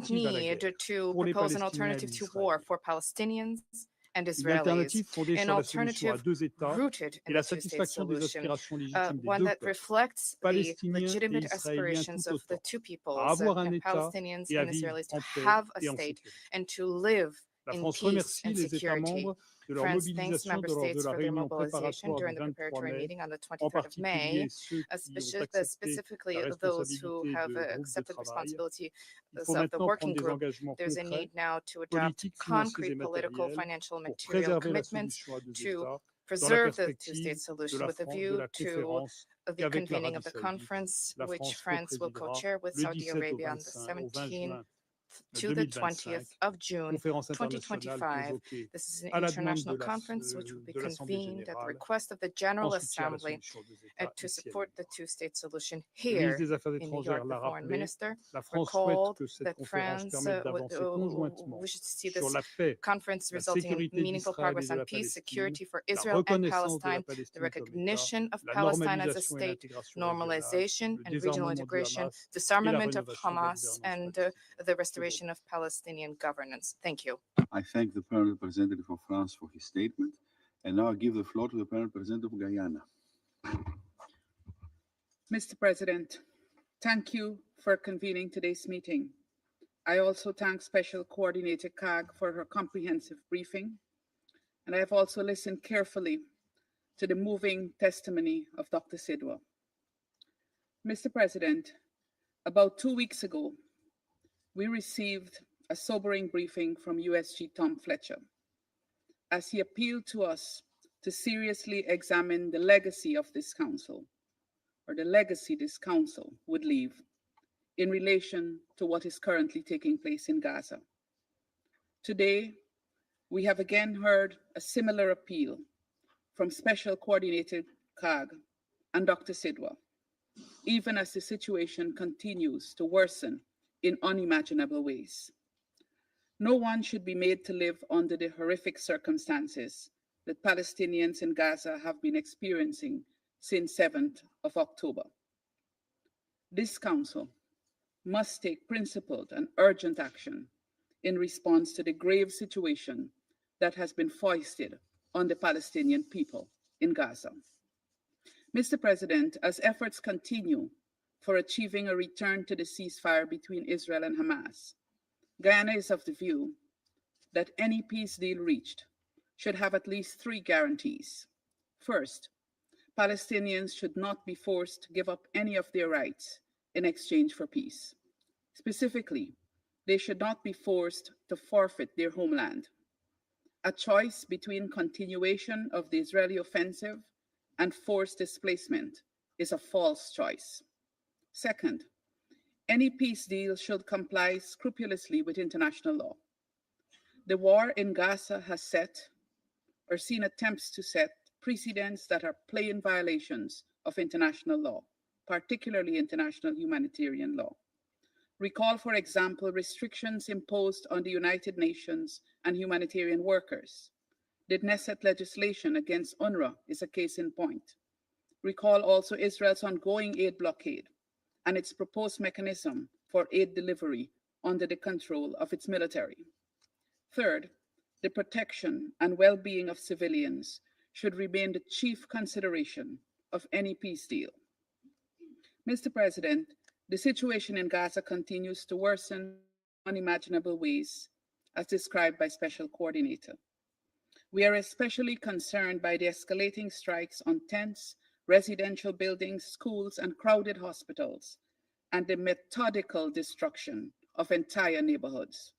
need to propose an alternative to war for Palestinians and Une Israelis, alternative fondée an sur la solution à alternative deux États rooted et in la the two-state satisfaction des solution, aspirations légitimes des one deux that peuples, reflects the palestiniens et legitimate israéliens aspirations tout of the autant, two à peoples, avoir un État Palestinians et à and vivre Israelis, to en paix have a et en state sécurité. and to live La in France peace remercie and les États security. membres de leur France thanks mobilisation member lors de states la for their réunion mobilization préparatoire during du the 23 preparatory mai, meeting on the en 23rd of May, particulier ceux qui ont accepté specifically la those who responsabilité have de groupe de accepted travail. responsibility Il faut of the maintenant working prendre des group. engagements There's a concrets, need now to adopt politiques, financiers et concrete political, matériels financial, pour material préserver la commitments solution à deux to États dans la preserve the perspective two-state de solution la, with a de view la to conférence the qu'avec convening l'Arabie of the saoudite, conference, la which France France will co-présidera co-chair with le Saudi 17 au Arabia on the 25 au 20 17th juin to the 2025, 20th of June conférence internationale 2025. convoquée This is an à la demande international conference which will be de l'Assemblée convened at the générale request of the en General soutien à la Assembly solution aux deux États to ici à New support the York. two-state solution Le ministre here des Affaires in New étrangères York. l'a The foreign rappelé, minister la France souhaite recalled que cette that conférence France permette d'avancer conjointement wishes to see sur this la paix, conference la resulting in sécurité meaningful d'Israël et progress de on la peace, Palestine, security for la Israel and reconnaissance de la Palestine, the Palestine comme État, recognition of la Palestine as a normalisation et state, l'intégration régionale, normalization le and regional désarmement du integration, Hamas et la disarmament of rénovation de la Hamas, gouvernance and palestinienne. the restoration of Palestinian governance. Thank you. I thank the Permanent Representative of France for his statement, and now I give the floor to the Permanent Representative of Guyana. Mr. President, thank you for convening today's meeting. I also thank Special Coordinator CAG for her comprehensive briefing, and I have also listened carefully to the moving testimony of Dr. Sidwa. Mr. President, about 2 weeks ago, we received a sobering briefing from USG Tom Fletcher as he appealed to us to seriously examine the legacy of this council, or the legacy this council would leave in relation to what is currently taking place in Gaza. Today, we have again heard a similar appeal from Special Coordinator CAG and Dr. Sidwa, even as the situation continues to worsen in unimaginable ways. No one should be made to live under the horrific circumstances that Palestinians in Gaza have been experiencing since 7th of October. This council must take principled and urgent action in response to the grave situation that has been foisted on the Palestinian people in Gaza. Mr. President, as efforts continue for achieving a return to the ceasefire between Israel and Hamas, Guyana is of the view that any peace deal reached should have at least 3 guarantees. First, Palestinians should not be forced to give up any of their rights in exchange for peace. Specifically, they should not be forced to forfeit their homeland. A choice between continuation of the Israeli offensive and forced displacement is a false choice. Second, any peace deal should comply scrupulously with international law. The war in Gaza has set, or seen attempts to set, precedents that are plain violations of international law, particularly international humanitarian law. Recall, for example, restrictions imposed on the United Nations and humanitarian workers. The Knesset legislation against UNRWA is a case in point. Recall also Israel's ongoing aid blockade and its proposed mechanism for aid delivery under the control of its military. Third, the protection and well-being of civilians should remain the chief consideration of any peace deal. Mr. President, the situation in Gaza continues to worsen in unimaginable ways, as described by Special Coordinator. We are especially concerned by the escalating strikes on tents, residential buildings, schools, and crowded hospitals, and the methodical destruction of entire neighborhoods.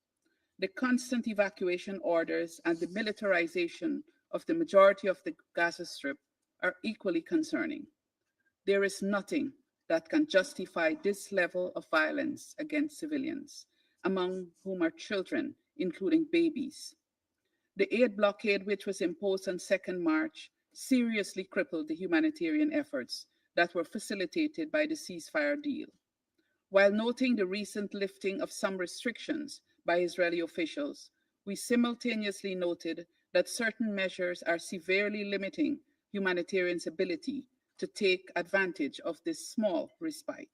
The constant evacuation orders and the militarization of the majority of the Gaza Strip are equally concerning. There is nothing that can justify this level of violence against civilians, among whom are children, including babies. The aid blockade, which was imposed on 2nd March, seriously crippled the humanitarian efforts that were facilitated by the ceasefire deal. While noting the recent lifting of some restrictions by Israeli officials, we simultaneously noted that certain measures are severely limiting humanitarians' ability to take advantage of this small respite.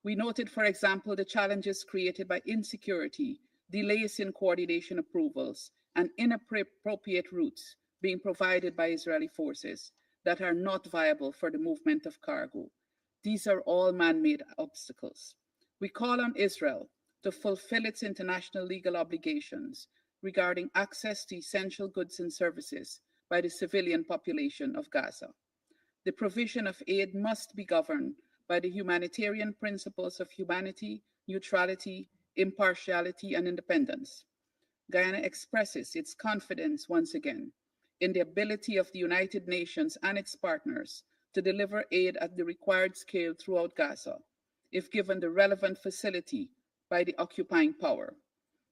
We noted, for example, the challenges created by insecurity, delays in coordination approvals, and inappropriate routes being provided by Israeli forces that are not viable for the movement of cargo. These are all man-made obstacles. We call on Israel to fulfill its international legal obligations regarding access to essential goods and services by the civilian population of Gaza. The provision of aid must be governed by the humanitarian principles of humanity, neutrality, impartiality, and independence. Guyana expresses its confidence once again in the ability of the United Nations and its partners to deliver aid at the required scale throughout Gaza, if given the relevant facility by the occupying power.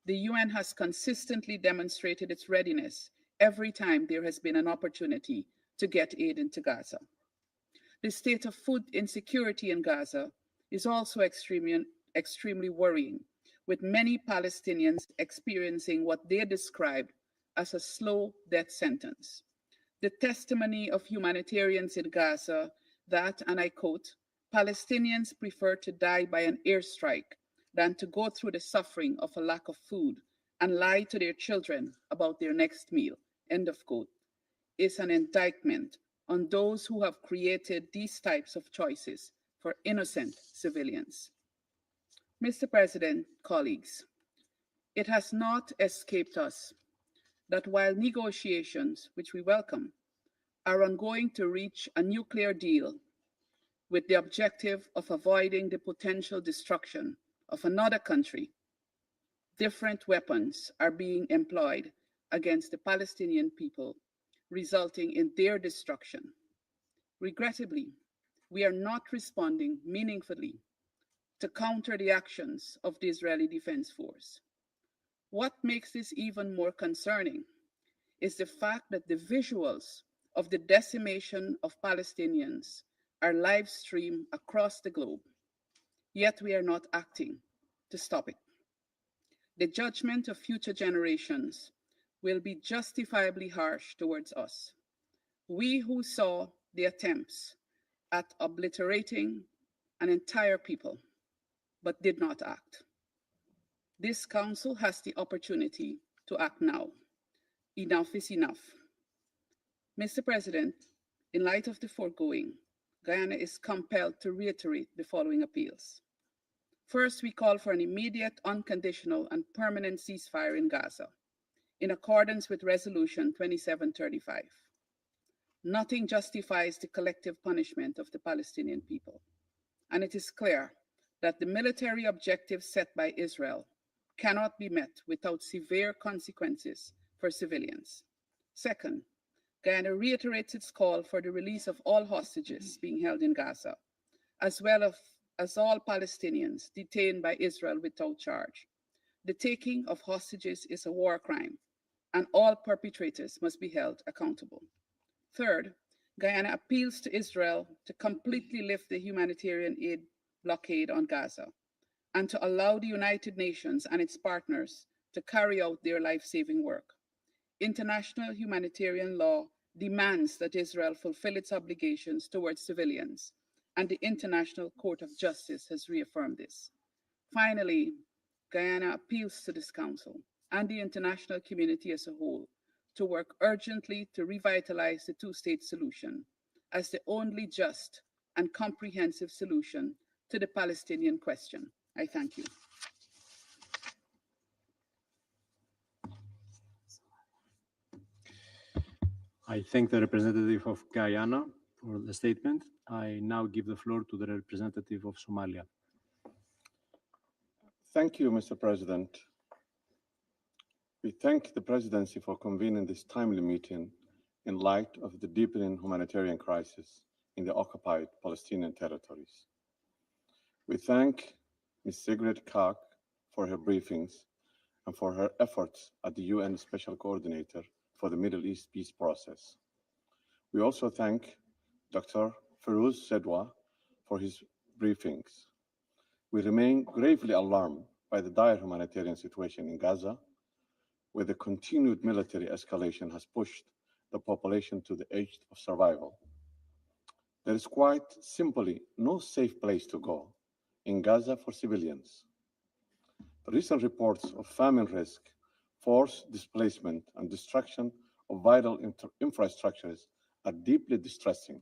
The UN has consistently demonstrated its readiness every time there has been an opportunity to get aid into Gaza. The state of food insecurity in Gaza is also extremely worrying, with many Palestinians experiencing what they described as a slow death sentence. The testimony of humanitarians in Gaza that, and I quote, Palestinians prefer to die by an airstrike than to go through the suffering of a lack of food and lie to their children about their next meal, end of quote, is an indictment on those who have created these types of choices for innocent civilians. Mr. President, colleagues, it has not escaped us that while negotiations, which we welcome, are ongoing to reach a nuclear deal with the objective of avoiding the potential destruction of another country, different weapons are being employed against the Palestinian people, resulting in their destruction. Regrettably, we are not responding meaningfully to counter the actions of the Israeli Defense Force. What makes this even more concerning is the fact that the visuals of the decimation of Palestinians are live streamed across the globe, yet we are not acting to stop it. The judgment of future generations will be justifiably harsh towards us. We who saw the attempts at obliterating an entire people, but did not act. This council has the opportunity to act now. Enough is enough. Mr. President, in light of the foregoing, Guyana is compelled to reiterate the following appeals. First, we call for an immediate, unconditional, and permanent ceasefire in Gaza, in accordance with Resolution 2735. Nothing justifies the collective punishment of the Palestinian people, and it is clear that the military objectives set by Israel cannot be met without severe consequences for civilians. Second, Guyana reiterates its call for the release of all hostages being held in Gaza, as well as all Palestinians detained by Israel without charge. The taking of hostages is a war crime, and all perpetrators must be held accountable. Third, Guyana appeals to Israel to completely lift the humanitarian aid blockade on Gaza and to allow the United Nations and its partners to carry out their life-saving work. International humanitarian law demands that Israel fulfill its obligations towards civilians, and the International Court of Justice has reaffirmed this. Finally, Guyana appeals to this Council and the international community as a whole to work urgently to revitalize the two-state solution as the only just and comprehensive solution to the Palestinian question. I thank you. I thank the representative of Guyana for the statement. I now give the floor to the representative of Somalia. Thank you, Mr. President. We thank the presidency for convening this timely meeting in light of the deepening humanitarian crisis in the occupied Palestinian territories. We thank Ms. Sigrid Kaag for her briefings and for her efforts as the UN Special Coordinator for the Middle East peace process. We also thank Dr. Ferouz Sedwa for his briefings. We remain gravely alarmed by the dire humanitarian situation in Gaza, where the continued military escalation has pushed the population to the edge of survival. There is quite simply no safe place to go, in Gaza for civilians. The recent reports of famine risk, forced displacement, and destruction of vital infrastructures are deeply distressing.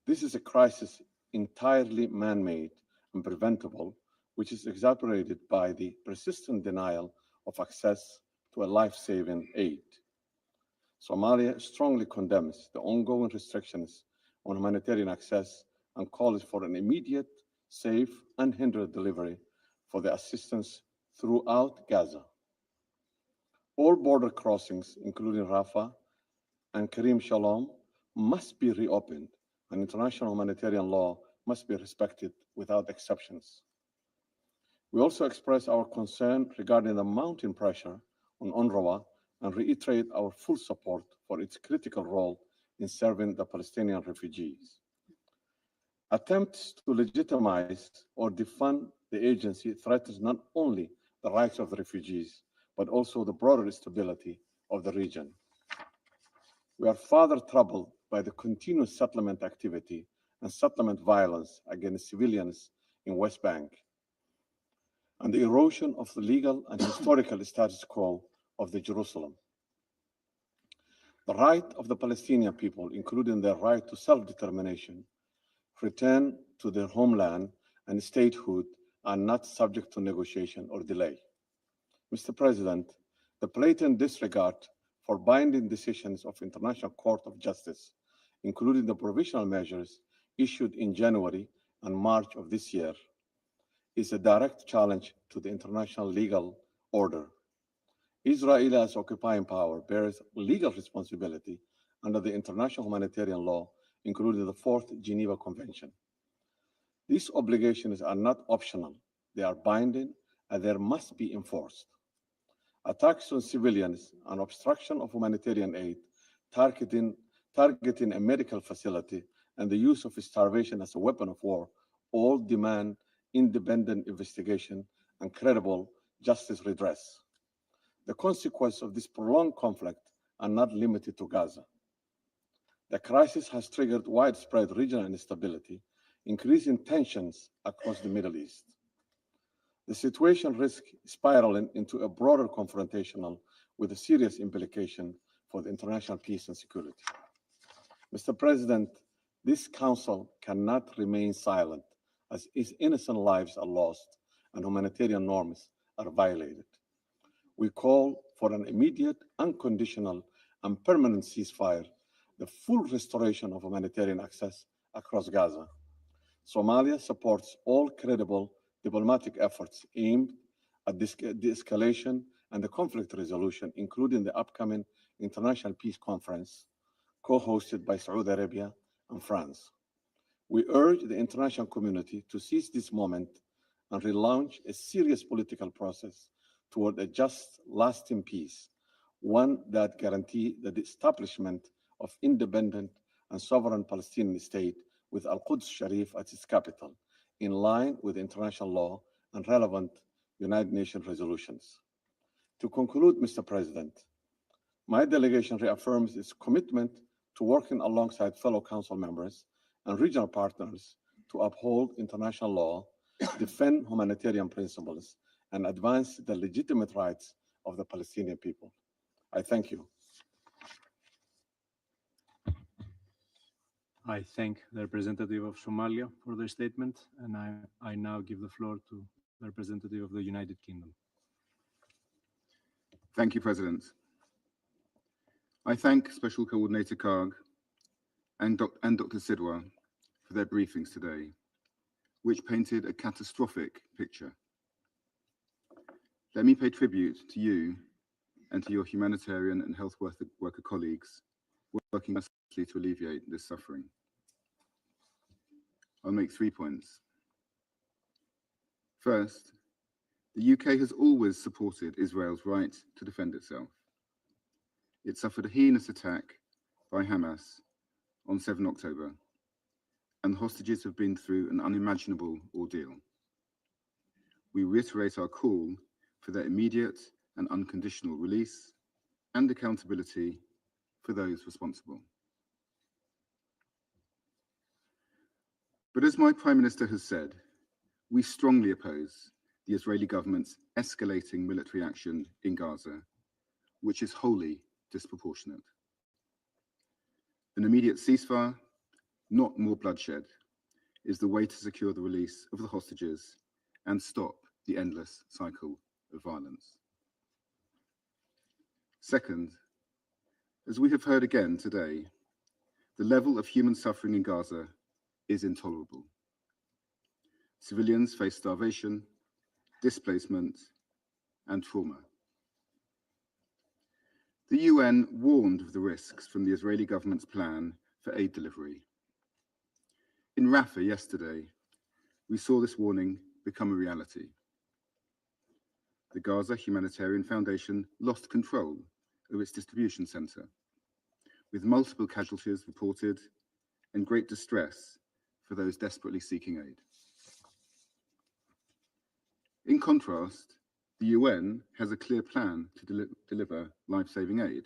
This is a crisis entirely man-made and preventable, which is exacerbated by the persistent denial of access to a life-saving aid. Somalia strongly condemns the ongoing restrictions on humanitarian access and calls for an immediate, safe, unhindered delivery for the assistance throughout Gaza. All border crossings, including Rafah and Karim Shalom, must be reopened, and international humanitarian law must be respected without exceptions. We also express our concern regarding the mounting pressure on UNRWA and reiterate our full support for its critical role in serving the Palestinian refugees. Attempts to legitimize or defund the agency threatens not only the rights of the refugees, but also the broader stability of the region. We are further troubled by the continuous settlement activity and settlement violence against civilians in West Bank, and the erosion of the legal and historical status quo of the Jerusalem. The right of the Palestinian people, including their right to self-determination, return to their homeland and statehood, are not subject to negotiation or delay. Mr. President, the blatant disregard for binding decisions of International Court of Justice, including the provisional measures issued in January and March of this year, is a direct challenge to the international legal order. Israel, as occupying power, bears legal responsibility under the international humanitarian law, including the Fourth Geneva Convention. These obligations are not optional, they are binding, and they must be enforced. Attacks on civilians and obstruction of humanitarian aid, targeting a medical facility, and the use of starvation as a weapon of war all demand independent investigation and credible justice redress. The consequences of this prolonged conflict are not limited to Gaza. The crisis has triggered widespread regional instability, increasing tensions across the Middle East. The situation risks spiraling into a broader confrontation with a serious implication for the international peace and security. Mr. President, this Council cannot remain silent as innocent lives are lost and humanitarian norms are violated. We call for an immediate, unconditional, and permanent ceasefire, the full restoration of humanitarian access across Gaza. Somalia supports all credible diplomatic efforts aimed at de-escalation and the conflict resolution, including the upcoming International Peace Conference, co-hosted by Saudi Arabia and France. We urge the international community to seize this moment and relaunch a serious political process toward a just, lasting peace, one that guarantees the establishment of independent and sovereign Palestinian state with Al-Quds Sharif at its capital, in line with international law and relevant United Nations resolutions. To conclude, Mr. President, my delegation reaffirms its commitment to working alongside fellow Council members and regional partners to uphold international law, defend humanitarian principles, and advance the legitimate rights of the Palestinian people. I thank you. I thank the representative of Somalia for their statement, and I now give the floor to the representative of the United Kingdom. Thank you, President. I thank Special Coordinator Karg and Dr. Sidwa for their briefings today, which painted a catastrophic picture. Let me pay tribute to you and to your humanitarian and health worker colleagues working tirelessly to alleviate this suffering. I'll make 3 points. First, the UK has always supported Israel's right to defend itself. It suffered a heinous attack by Hamas on 7 October, and hostages have been through an unimaginable ordeal. We reiterate our call for their immediate and unconditional release and accountability for those responsible. But as my Prime Minister has said, We strongly oppose the Israeli government's escalating military action in Gaza, which is wholly disproportionate. An immediate ceasefire, not more bloodshed, is the way to secure the release of the hostages and stop the endless cycle of violence. Second, as we have heard again today, the level of human suffering in Gaza is intolerable. Civilians face starvation, displacement, and trauma. The UN warned of the risks from the Israeli government's plan for aid delivery. In Rafah yesterday, we saw this warning become a reality. The Gaza Humanitarian Foundation lost control of its distribution center, with multiple casualties reported and great distress for those desperately seeking aid. In contrast, the UN has a clear plan to deliver life-saving aid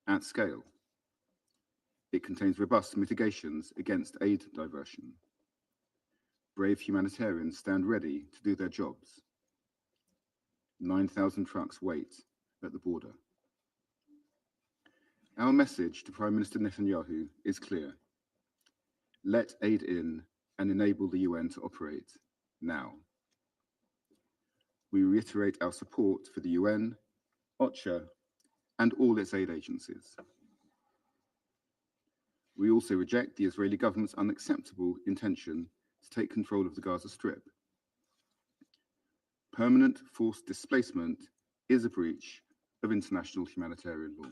at scale. It contains robust mitigations against aid diversion. Brave humanitarians stand ready to do their jobs. 9,000 trucks wait at the border. Our message to Prime Minister Netanyahu is clear. Let aid in and enable the UN to operate now. We reiterate our support for the UN, OCHA, and all its aid agencies. We also reject the Israeli government's unacceptable intention to take control of the Gaza Strip. Permanent forced displacement is a breach of international humanitarian law.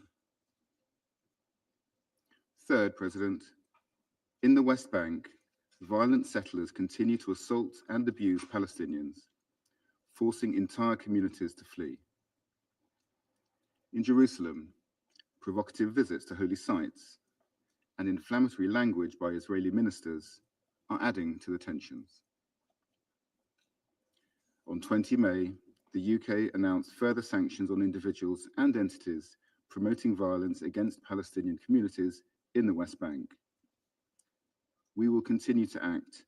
Third, President, in the West Bank, violent settlers continue to assault and abuse Palestinians, forcing entire communities to flee. In Jerusalem, provocative visits to holy sites and inflammatory language by Israeli ministers are adding to the tensions. On 20 May, the UK announced further sanctions on individuals and entities promoting violence against Palestinian communities in the West Bank. We will continue to act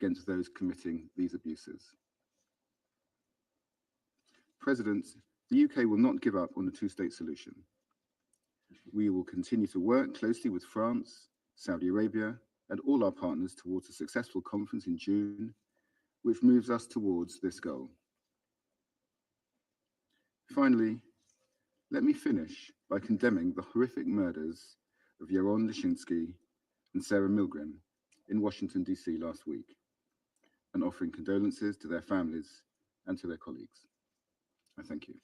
against those committing these abuses. President, the UK will not give up on the two-state solution. We will continue to work closely with France, Saudi Arabia, and all our partners towards a successful conference in June, which moves us towards this goal. Finally, let me finish by condemning the horrific murders of Yaron Lishinsky and Sarah Milgram in Washington, D.C. last week, and offering condolences to their families and to their colleagues. I thank you.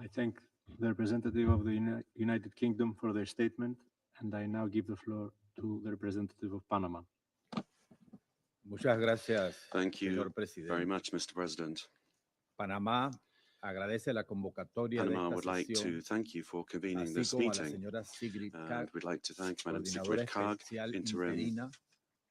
I thank the representative of the United Kingdom for their statement, and I now give the floor to the representative of Panama. Muchas gracias, Thank you señor presidente. very much, Mr. President. Panamá agradece la convocatoria de Panama esta would like to sesión, thank you for convening así this como a la meeting, señora Sigrid and Kaag, we'd like to thank Madam coordinadora Sigrid Kaag, especial interim interina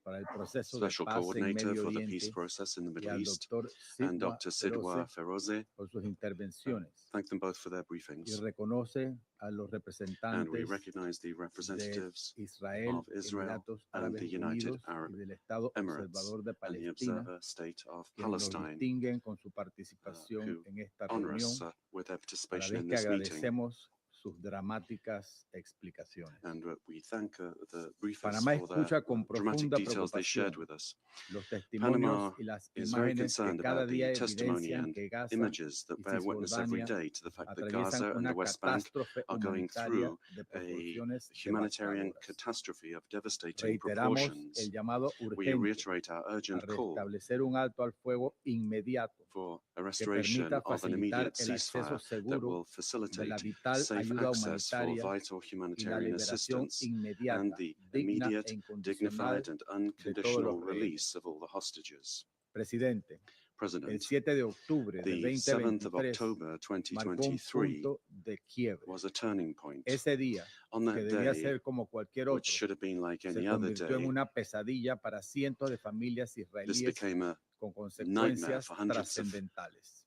para el proceso de special paz en coordinator Medio for the peace Oriente, process in the y Middle al East, doctor and Sidwa Dr. Sidwa Feroze Feroze. por sus intervenciones, Thank them both for their y briefings, reconoce a los and we representantes recognize the de representatives Israel, of Israel Emiratos and Árabes the United Unidos Arab y del Estado Emirates Observador de and the Palestina, Observer State of quienes nos Palestine, distinguen con su participación who en esta honor reunión, us with their a la participation vez in que this meeting. agradecemos sus dramáticas explicaciones. And we thank the briefers Panamá for their escucha con dramatic profunda details they shared preocupación with us. los testimonios Panama y las is very imágenes que concerned cada about día the testimony evidencian and que Gaza images that y bear witness every Cisjordania day to the fact that atraviesan Gaza and una the West Bank catástrofe are going humanitaria through de a proporciones humanitarian devastadoras. catastrophe of devastating Reiteramos proportions. el llamado We urgente reiterate our a urgent call restablecer un alto al fuego inmediato for a que restoration permita of an facilitar immediate el acceso ceasefire that seguro will de la facilitate vital safe ayuda access for humanitaria vital y la humanitarian liberación assistance and inmediata, the digna immediate, e incondicional dignified and de todos unconditional los release of all the hostages. Presidente, el President, 7 de octubre de the 7th of 2023 October marcó un 2023 punto de quiebre. was a turning point. Ese día, On que that debía day, ser como cualquier which otro, should have been like se any other convirtió en day, una pesadilla para cientos de familias this israelíes became a con nightmare consecuencias for hundreds of trascendentales.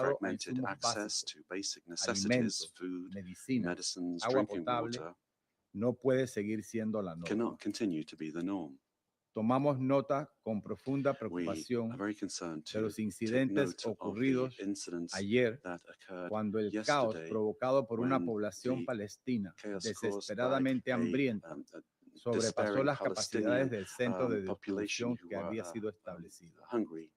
limitado a fragmented insumos access básicos. to to basic necessities, alimentos, food, medicinas, medicines, agua drinking potable, water, no puede seguir siendo la norma. cannot continue to be the norm. Tomamos nota con profunda We preocupación are very concerned de to los take incidentes note of the ocurridos incidents ayer that occurred cuando el caos yesterday provocado por una when población the palestina chaos caused by desesperadamente hambrienta a sobrepasó despairing las capacidades Palestinian del centro de population distribución who que were había sido establecido. hungry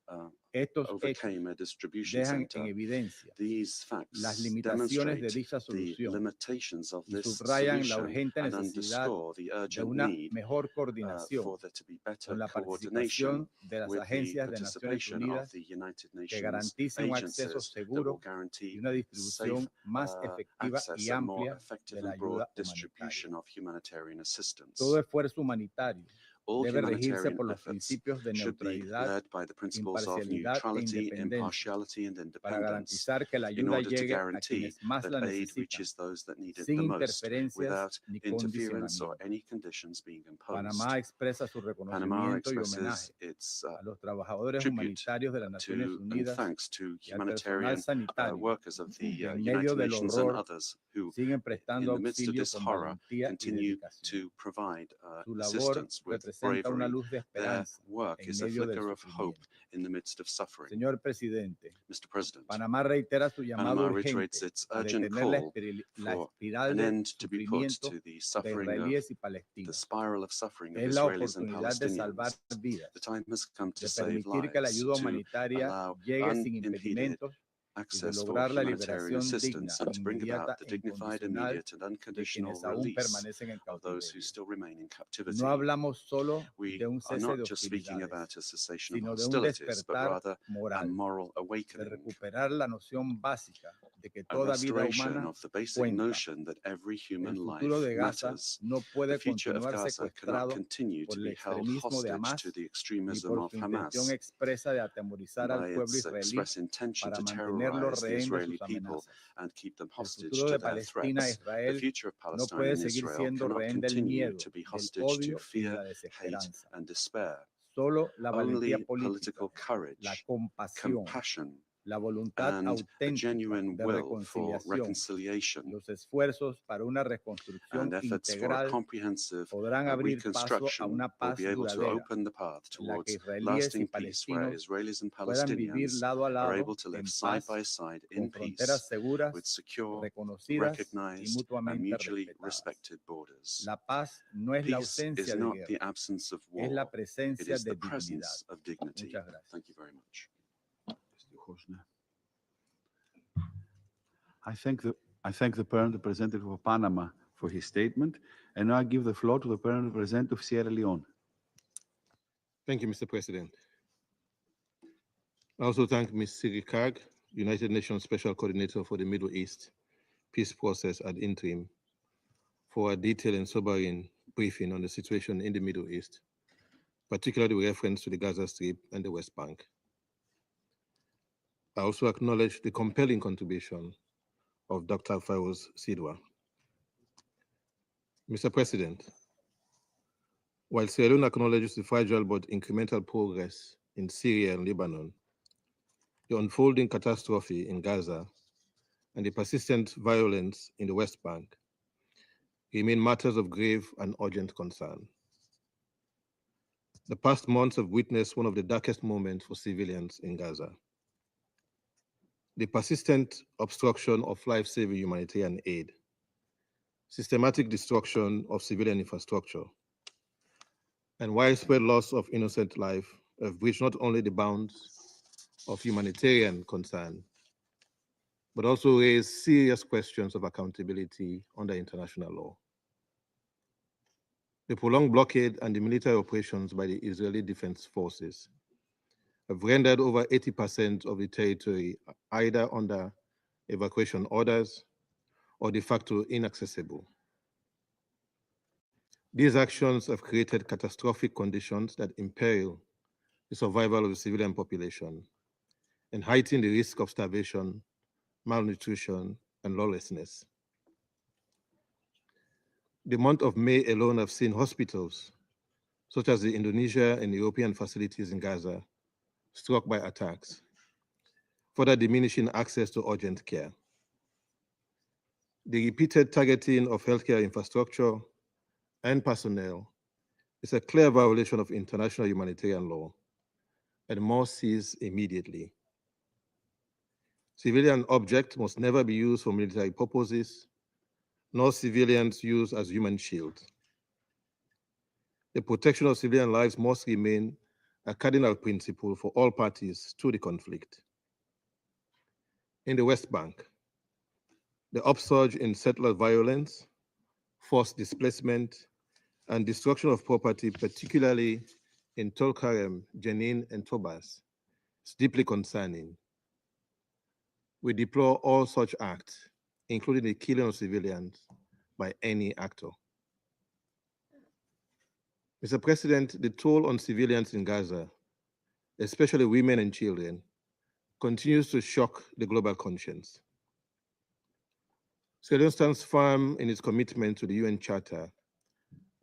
Estos hechos overcame a distribution dejan en center. evidencia These facts las limitaciones de demonstrate dicha the solución limitations of y this subrayan la solution urgente and necesidad underscore the de urgent una need mejor coordinación for there to be better con la coordination participación de las with the agencias de Naciones participation of Unidas the United que Nations garanticen un acceso agencies that will seguro y guarantee una distribución safe más efectiva access y and more amplia effective de la and broad ayuda humanitaria. distribution of humanitarian assistance. Todo esfuerzo humanitario All debe regirse humanitarian por los efforts principios de should be neutralidad, led by the principles of imparcialidad e neutrality, independencia impartiality, and para independence garantizar que la in ayuda order to llegue a guarantee quienes más that la aid necesitan, reaches those that need it sin the most, interferencias without ni interference or condicionamiento. any conditions being imposed. Panamá expresa su Panama reconocimiento y expresses homenaje its a los trabajadores tribute humanitarios de las Naciones to and Unidas thanks to y al personal humanitarian sanitario workers of the que en medio United del Nations and horror others who, siguen in prestando the midst of auxilio this con horror, valentía y continue dedicación. to provide Su labor assistance with representa una bravery. luz de Their esperanza work en is a medio del flicker of hope sufrimiento. in the midst of suffering. Señor presidente, Mr. President, Panamá reitera su llamado Panama urgente reiterates its a urgent detener la call for espiral an de end to be put sufrimiento to the de suffering of israelíes y the palestinos. spiral of suffering of Es la Israelis and oportunidad de salvar Palestinians. vidas, The time has come to de save permitir que la lives, ayuda to humanitaria allow llegue sin unimpeded impedimentos y de access for lograr la humanitarian liberación digna, assistance and to bring inmediata about the e dignified, incondicional immediate, and de unconditional quienes aún release permanecen en of those who cautiverio. still remain in captivity. No hablamos solo We de un are cese not de just speaking about hostilidades, a cessation of sino de un hostilities, but despertar rather a moral, moral de awakening, recuperar la noción básica de que a toda vida restoration humana of the basic cuenta. notion that every El human futuro life de Gaza matters. no The puede future of continuar Gaza cannot secuestrado continue por to el be held extremismo de hostage Hamas to the ni extremism por of su intención Hamas expresa de atemorizar al by pueblo its israelí express intention para to mantenerlo terrorize the rehén de Israeli sus people amenazas. and keep them El hostage futuro to de their Palestina e threats. The Israel future of no Palestine puede and seguir Israel siendo cannot rehén del continue miedo, to be del hostage to odio y de fear, la hate, desesperanza. and despair. Solo la valentía Only política, political la courage, compasión, compassion, la voluntad and a auténtica genuine de will for reconciliación, reconciliation los esfuerzos para una reconstrucción and efforts for a integral comprehensive podrán abrir paso a reconstruction una will paz be able to duradera open the path en la que towards israelíes y lasting peace, where palestinos Israelis and puedan vivir Palestinians lado a are lado able to live en side paz, by side con in fronteras peace seguras, with secure, reconocidas y recognized, and mutuamente mutually respetadas. respected borders. La paz no es la Peace is ausencia de not the guerra, absence of es la war, it presencia is de the dignidad. presence of dignity. Muchas gracias. Thank you very much. I thank the Permanent Representative of Panama for his statement, and now I give the floor to the Permanent Representative of Sierra Leone. Thank you, Mr. President. I also thank Ms. Siri Kag, United Nations Special Coordinator for the Middle East Peace Process ad interim, for a detailed and sobering briefing on the situation in the Middle East, particularly with reference to the Gaza Strip and the West Bank. I also acknowledge the compelling contribution of Dr. Farouz Sidwa. Mr. President, while Sierra Leone acknowledges the fragile but incremental progress in Syria and Lebanon, the unfolding catastrophe in Gaza and the persistent violence in the West Bank remain matters of grave and urgent concern. The past months have witnessed one of the darkest moments for civilians in Gaza. The persistent obstruction of life-saving humanitarian aid, systematic destruction of civilian infrastructure, and widespread loss of innocent life have breached not only the bounds of humanitarian concern, but also raised serious questions of accountability under international law. The prolonged blockade and the military operations by the Israeli Defense Forces have rendered over 80% of the territory either under evacuation orders or de facto inaccessible. These actions have created catastrophic conditions that imperil the survival of the civilian population and heighten the risk of starvation, malnutrition, and lawlessness. The month of May alone have seen hospitals, such as the Indonesia and European facilities in Gaza, struck by attacks, further diminishing access to urgent care. The repeated targeting of healthcare infrastructure and personnel is a clear violation of international humanitarian law and must cease immediately. Civilian objects must never be used for military purposes, nor civilians used as human shields. The protection of civilian lives must remain a cardinal principle for all parties to the conflict. In the West Bank, the upsurge in settler violence, forced displacement, and destruction of property, particularly in Tulkarem, Jenin, and Tobas, is deeply concerning. We deplore all such acts, including the killing of civilians by any actor. Mr. President, the toll on civilians in Gaza, especially women and children, continues to shock the global conscience. Sierra Leone stands firm in its commitment to the UN Charter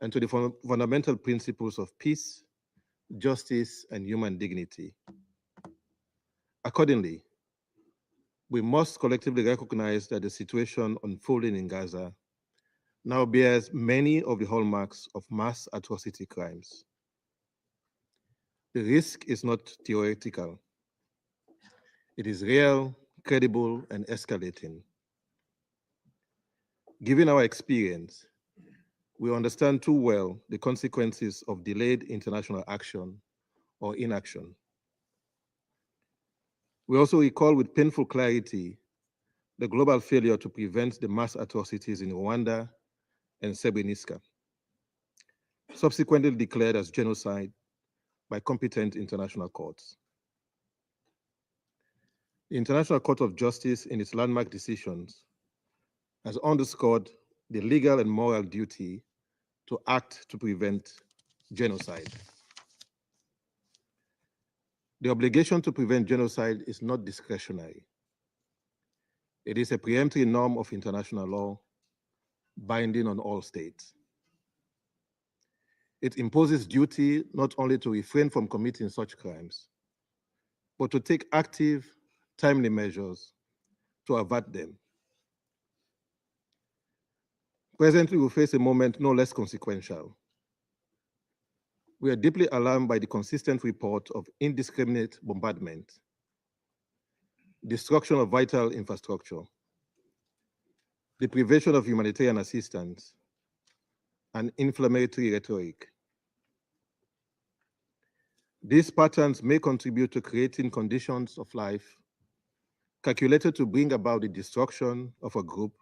and to the fundamental principles of peace, justice, and human dignity. Accordingly, we must collectively recognize that the situation unfolding in Gaza now bears many of the hallmarks of mass atrocity crimes. The risk is not theoretical. It is real, credible, and escalating. Given our experience, we understand too well the consequences of delayed international action or inaction. We also recall with painful clarity the global failure to prevent the mass atrocities in Rwanda and Srebrenica, subsequently declared as genocide by competent international courts. The International Court of Justice, in its landmark decisions, has underscored the legal and moral duty to act to prevent genocide. The obligation to prevent genocide is not discretionary. It is a preemptory norm of international law, binding on all states. It imposes duty not only to refrain from committing such crimes, but to take active, timely measures to avert them. Presently, we face a moment no less consequential. We are deeply alarmed by the consistent report of indiscriminate bombardment, destruction of vital infrastructure, deprivation of humanitarian assistance, and inflammatory rhetoric. These patterns may contribute to creating conditions of life calculated to bring about the destruction of a group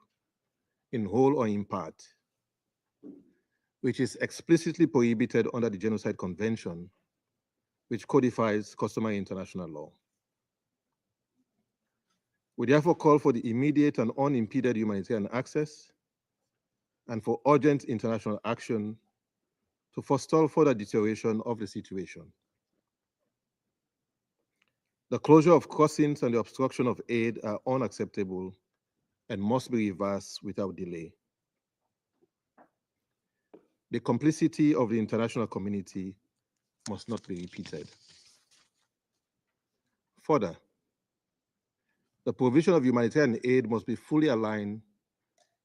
in whole or in part, which is explicitly prohibited under the Genocide Convention, which codifies customary international law. We therefore call for the immediate and unimpeded humanitarian access and for urgent international action to forestall further deterioration of the situation. The closure of crossings and the obstruction of aid are unacceptable and must be reversed without delay. The complicity of the international community must not be repeated. Further, the provision of humanitarian aid must be fully aligned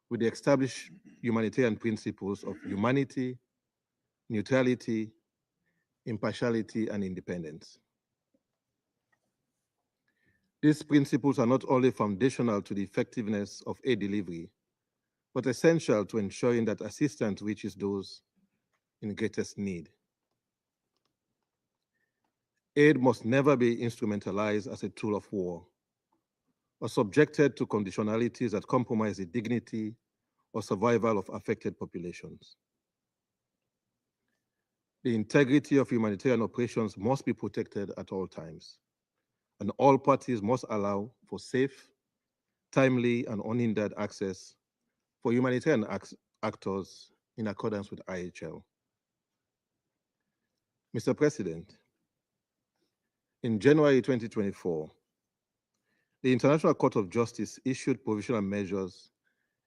with the established humanitarian principles of humanity, neutrality, impartiality, and independence. These principles are not only foundational to the effectiveness of aid delivery, but essential to ensuring that assistance reaches those in greatest need. Aid must never be instrumentalized as a tool of war or subjected to conditionalities that compromise the dignity or survival of affected populations. The integrity of humanitarian operations must be protected at all times, and all parties must allow for safe, timely, and unhindered access for humanitarian actors in accordance with IHL. Mr. President, in January 2024, the International Court of Justice issued provisional measures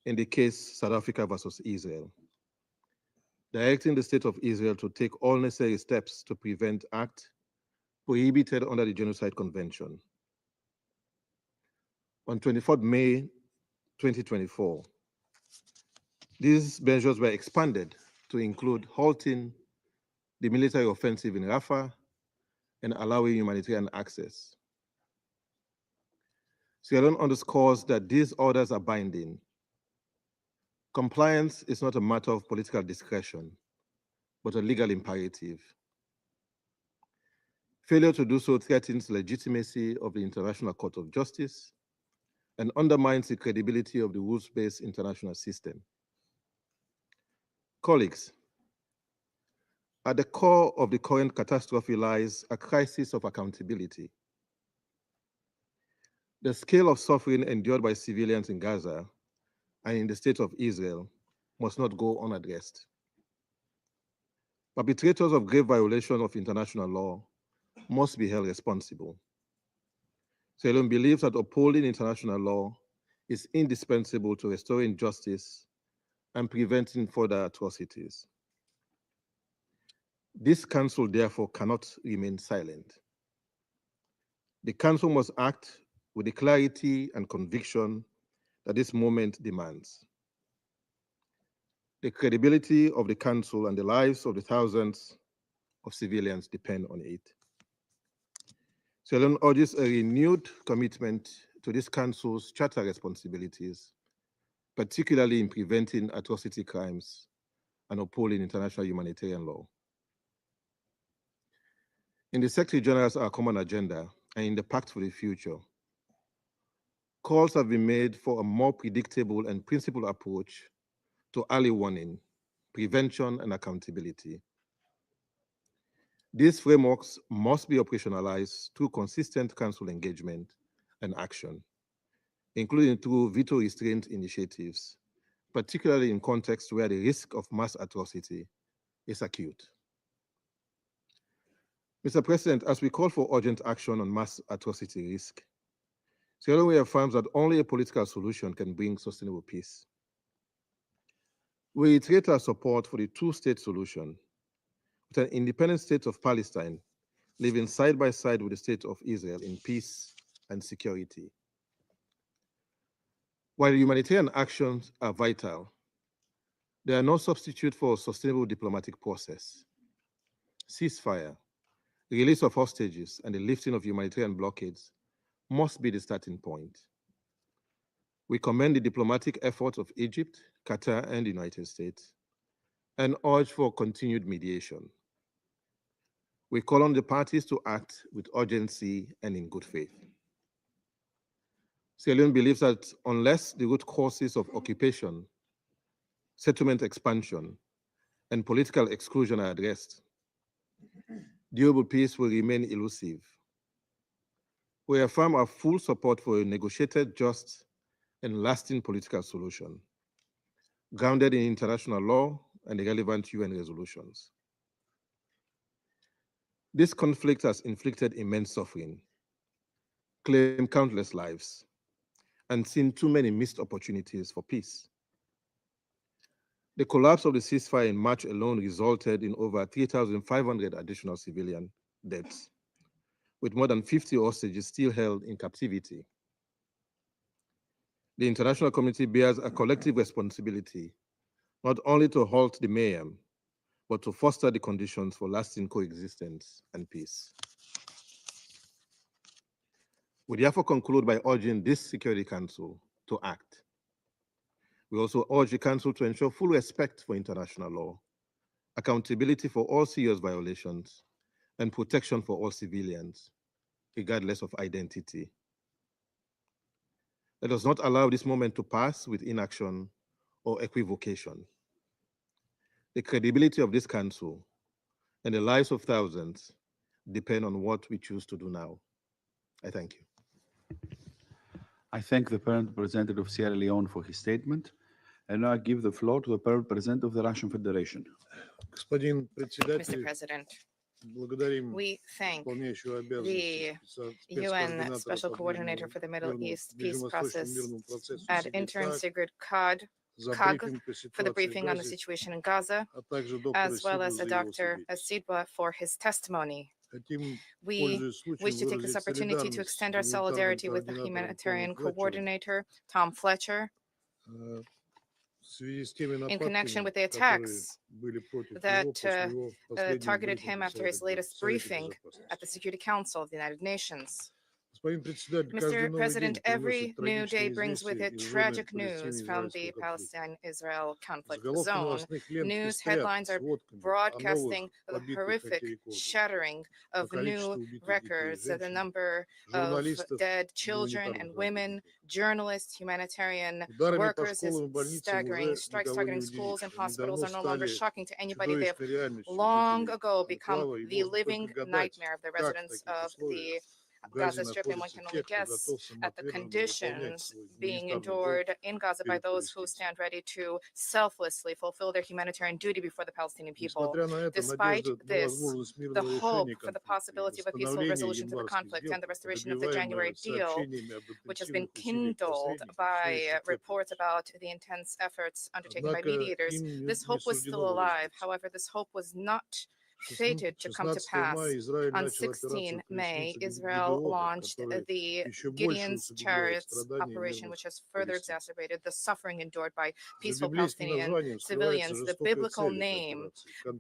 in the case South Africa versus Israel, directing the State of Israel to take all necessary steps to prevent acts prohibited under the Genocide Convention. On 24 May 2024, These measures were expanded to include halting the military offensive in Rafah and allowing humanitarian access. Sierra Leone underscores that these orders are binding. Compliance is not a matter of political discretion, but a legal imperative. Failure to do so threatens the legitimacy of the International Court of Justice and undermines the credibility of the rules-based international system. Colleagues, at the core of the current catastrophe lies a crisis of accountability. The scale of suffering endured by civilians in Gaza and in the state of Israel must not go unaddressed. Perpetrators of grave violation of international law must be held responsible. Sierra Leone believes that upholding international law is indispensable to restoring justice and preventing further atrocities. This Council, therefore, cannot remain silent. The Council must act with the clarity and conviction that this moment demands. The credibility of the Council and the lives of the thousands of civilians depend on it. Sierra Leone urges a renewed commitment to this Council's charter responsibilities, particularly in preventing atrocity crimes and upholding international humanitarian law. In the Secretary General's Our Common Agenda and in the Pact for the Future, calls have been made for a more predictable and principled approach to early warning, prevention, and accountability. These frameworks must be operationalized through consistent Council engagement and action, including through veto restraint initiatives, particularly in contexts where the risk of mass atrocity is acute. Mr. President, as we call for urgent action on mass atrocity risk, Sierra Leone affirms that only a political solution can bring sustainable peace. We reiterate our support for the two-state solution, with an independent state of Palestine living side by side with the state of Israel in peace and security. While humanitarian actions are vital, they are no substitute for a sustainable diplomatic process. Ceasefire, release of hostages, and the lifting of humanitarian blockades must be the starting point. We commend the diplomatic efforts of Egypt, Qatar, and the United States, and urge for continued mediation. We call on the parties to act with urgency and in good faith. Sierra Leone believes that unless the root causes of occupation, settlement expansion, and political exclusion are addressed, durable peace will remain elusive. We affirm our full support for a negotiated, just, and lasting political solution, grounded in international law and the relevant UN resolutions. This conflict has inflicted immense suffering, claimed countless lives, and seen too many missed opportunities for peace. The collapse of the ceasefire in March alone resulted in over 3,500 additional civilian deaths, with more than 50 hostages still held in captivity. The international community bears a collective responsibility not only to halt the mayhem, but to foster the conditions for lasting coexistence and peace. We therefore conclude by urging this Security Council to act. We also urge the Council to ensure full respect for international law, accountability for all serious violations, and protection for all civilians, regardless of identity. Let us not allow this moment to pass with inaction or equivocation. The credibility of this Council and the lives of thousands depend on what we choose to do now. I thank you. I thank the Permanent Representative of Sierra Leone for his statement, and now I give the floor to the Permanent Representative of the Russian Federation. Mr. President, we thank the UN Special Coordinator for the Middle East Peace Process ad interim Sigrid Kaag for the briefing on the situation in Gaza, as well as Dr. Sidba for his testimony. We wish to take this opportunity to extend our solidarity with the humanitarian coordinator, Tom Fletcher, in connection with the attacks that targeted him after his latest briefing at the Security Council of the United Nations. Mr. President, every new day brings with it tragic news from the Palestine-Israel conflict zone. News headlines are broadcasting the horrific shattering of new records, the number of dead children and women, journalists, humanitarian workers is staggering. Strikes targeting schools and hospitals are no longer shocking to anybody. They have long ago become the living nightmare of the residents of the Gaza Strip, and one can only guess at the conditions being endured in Gaza by those who stand ready to selflessly fulfill their humanitarian duty before the Palestinian people. Despite this, the hope for the possibility of a peaceful resolution to the conflict and the restoration of the January deal, which has been kindled by reports about the intense efforts undertaken by mediators, this hope was still alive. However, this hope was not fated to come to pass. On 16 May, Israel launched the Gideon's Chariots operation, which has further exacerbated the suffering endured by peaceful Palestinian civilians. The biblical name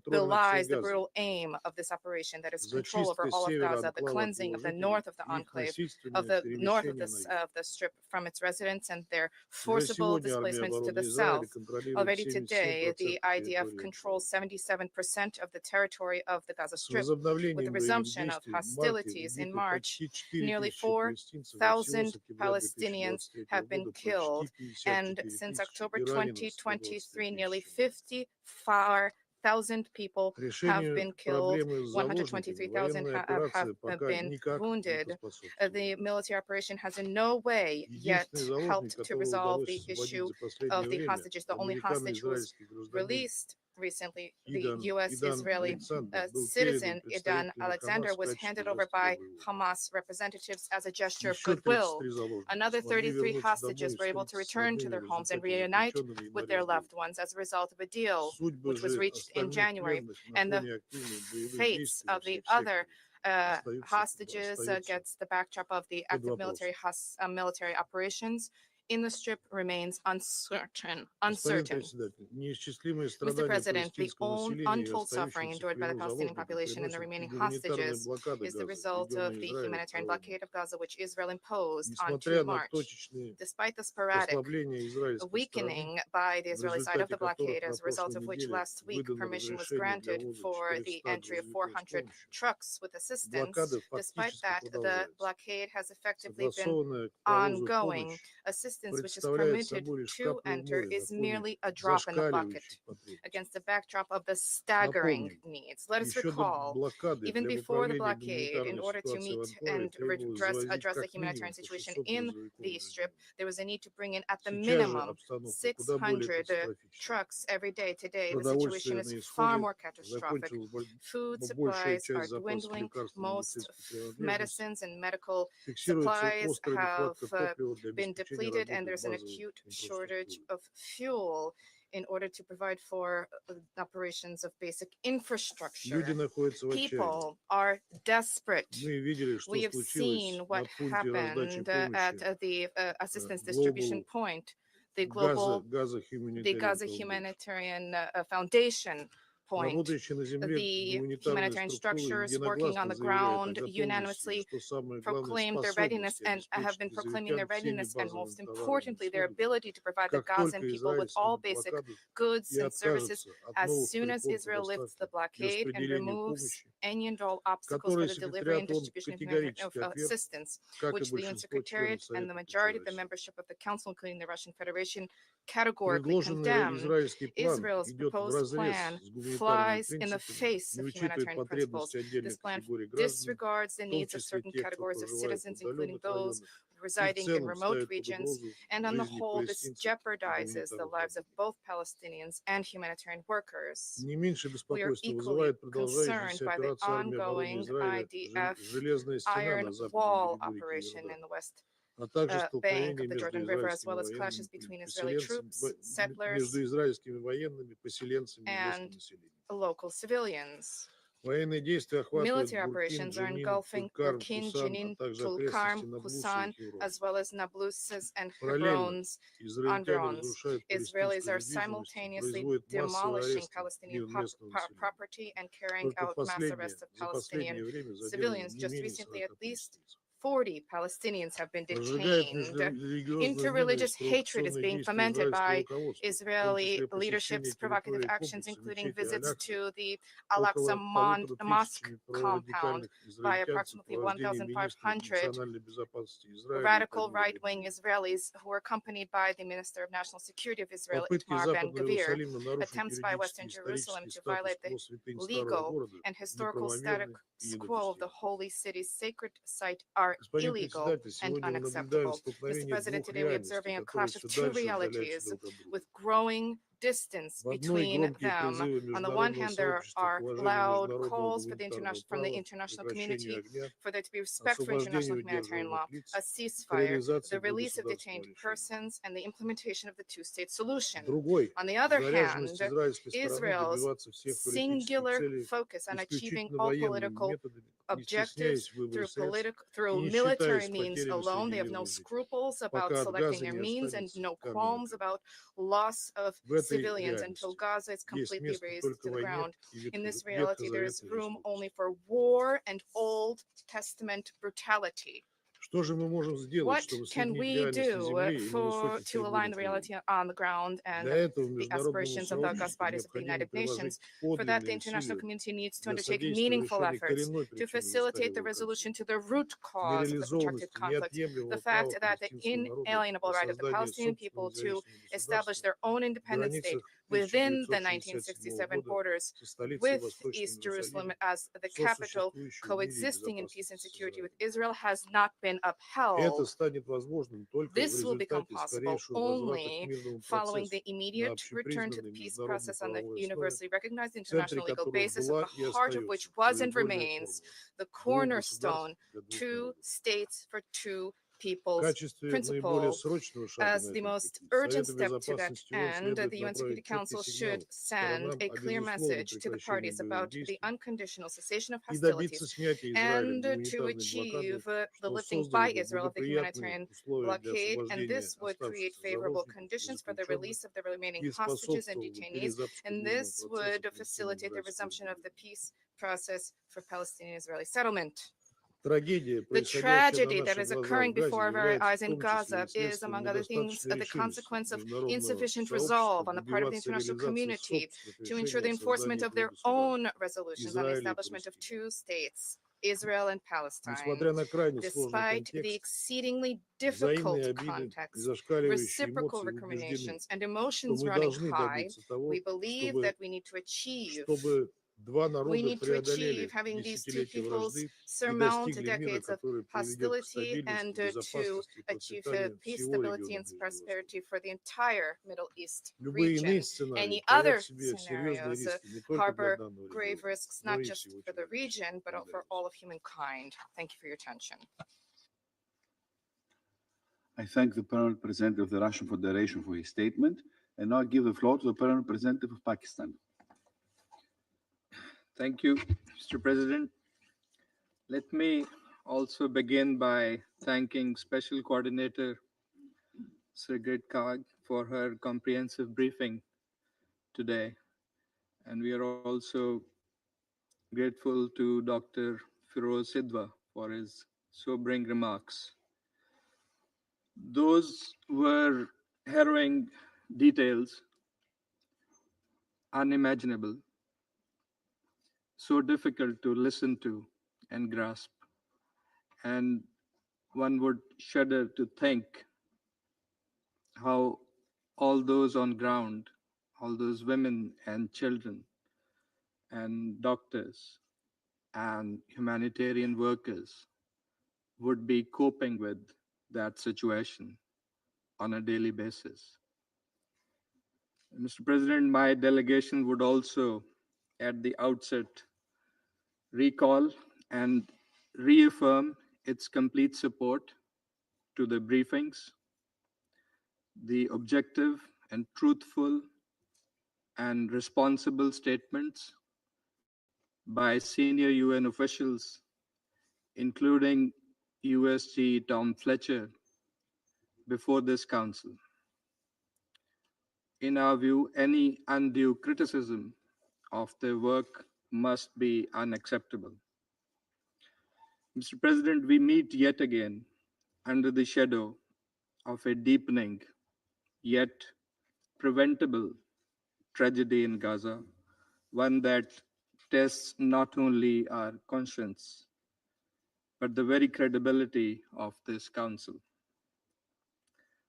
belies the brutal aim of this operation, that is control over all of Gaza, the cleansing of the north of the enclave, of the north of the strip from its residents, and their forcible displacements to the south. Already today, the IDF controls 77% of the territory of the Gaza Strip. With the resumption of hostilities in March, nearly 4,000 Palestinians have been killed, and since October 2023, nearly 54,000 people have been killed, 123,000 have been wounded. The military operation has in no way yet helped to resolve the issue of the hostages. The only hostage who was released recently, the U.S.-Israeli citizen Idan Alexander, was handed over by Hamas representatives as a gesture of goodwill. Another 33 hostages were able to return to their homes and reunite with their loved ones as a result of a deal which was reached in January. And the fates of the other hostages against the backdrop of the active military operations in the Strip remains uncertain. Mr. President, the untold suffering endured by the Palestinian population and the remaining hostages is the result of the humanitarian blockade of Gaza, which Israel imposed on 2 March. Despite the sporadic weakening by the Israeli side of the blockade, as a result of which last week permission was granted for the entry of 400 trucks with assistance, despite that, the blockade has effectively been ongoing. Assistance which is permitted to enter is merely a drop in the bucket against the backdrop of the staggering needs. Let us recall, even before the blockade, in order to meet and address the humanitarian situation in the Strip, there was a need to bring in at the minimum 600 trucks every day. Today, the situation is far more catastrophic. Food supplies are dwindling. Most medicines and medical supplies have been depleted, and there's an acute shortage of fuel in order to provide for operations of basic infrastructure. People are desperate. We have seen what happened at the assistance distribution point, the Gaza Humanitarian Foundation point. The humanitarian structures working on the ground unanimously proclaimed their readiness and have been proclaiming their readiness, and most importantly, their ability to provide the Gazan people with all basic goods and services as soon as Israel lifts the blockade and removes any and all obstacles for the delivery and distribution of humanitarian assistance, which the UN Secretariat and the majority of the membership of the Council, including the Russian Federation, categorically condemn. Israel's proposed plan flies in the face of humanitarian principles. This plan disregards the needs of certain categories of citizens, including those residing in remote regions, and on the whole, this jeopardizes the lives of both Palestinians and humanitarian workers. We are equally concerned by the ongoing IDF Iron Wall operation in the West bank of the Jordan River, as well as clashes between Israeli troops, settlers, and local civilians. Military operations are engulfing Burkina, Jenin, Tulkarm, Husan, as well as Nablusis and Hebron's environs. Israelis are simultaneously demolishing Palestinian property and carrying out mass arrests of Palestinian civilians. Just recently, at least 40 Palestinians have been detained. Interreligious hatred is being fomented by Israeli leadership's provocative actions, including visits to the Al-Aqsa Mosque compound by approximately 1,500 radical right-wing Israelis who were accompanied by the Minister of National Security of Israel, Itamar Ben-Gvir. Attempts by Western Jerusalem to violate the legal and historical status quo of the holy city's sacred site are illegal and unacceptable. Mr. President, today we're observing a clash of two realities with growing distance between them. On the one hand, there are loud calls for from the international community for there to be respect for international humanitarian law, a ceasefire, the release of detained persons, and the implementation of the two-state solution. On the other hand, Israel's singular focus on achieving all political objectives through military means alone. They have no scruples about selecting their means and no qualms about loss of civilians until Gaza is completely razed to the ground. In this reality, there is room only for war and Old Testament brutality. What can we do to align the reality on the ground and the aspirations of the august bodies of the United Nations? For that, the international community needs to undertake meaningful efforts to facilitate the resolution to the root cause of the protracted conflict, the fact that the inalienable right of the Palestinian people to establish their own independent state within the 1967 borders, with East Jerusalem as the capital, coexisting in peace and security with Israel, has not been upheld. This will become possible only following the immediate return to the peace process on the universally recognized international legal basis, at the heart of which was and remains the cornerstone: 2 states for 2 people's principle. As the most urgent step to that end, the UN Security Council should send a clear message to the parties about the unconditional cessation of hostilities and to achieve the lifting by Israel of the humanitarian blockade. And this would create favorable conditions for the release of the remaining hostages and detainees. And this would facilitate the resumption of the peace process for Palestinian-Israeli settlement. The tragedy that is occurring before our very eyes in Gaza is, among other things, the consequence of insufficient resolve on the part of the international community to ensure the enforcement of their own resolutions on the establishment of 2 states, Israel and Palestine. Despite the exceedingly difficult context, reciprocal recriminations, and emotions running high, we believe that we need to achieve having these 2 peoples surmount decades of hostility and to achieve peace, stability, and prosperity for the entire Middle East region. Any other scenarios harbor grave risks, not just for the region, but for all of humankind. Thank you for your attention. I thank the Permanent Representative of the Russian Federation for his statement, and now I give the floor to the Permanent Representative of Pakistan. Thank you, Mr. President. Let me also begin by thanking Special Coordinator Sigrid Kaag for her comprehensive briefing today. And we are also grateful to Dr. Firoz Sidwa for his sobering remarks. Those were harrowing details, unimaginable, so difficult to listen to and grasp. And one would shudder to think how all those on ground, all those women and children and doctors and humanitarian workers would be coping with that situation on a daily basis. Mr. President, my delegation would also at the outset recall and reaffirm its complete support to the briefings, the objective and truthful and responsible statements by senior UN officials, including USG Tom Fletcher, before this council. In our view, any undue criticism of their work must be unacceptable. Mr. President, we meet yet again under the shadow of a deepening yet preventable tragedy in Gaza, one that tests not only our conscience, but the very credibility of this council.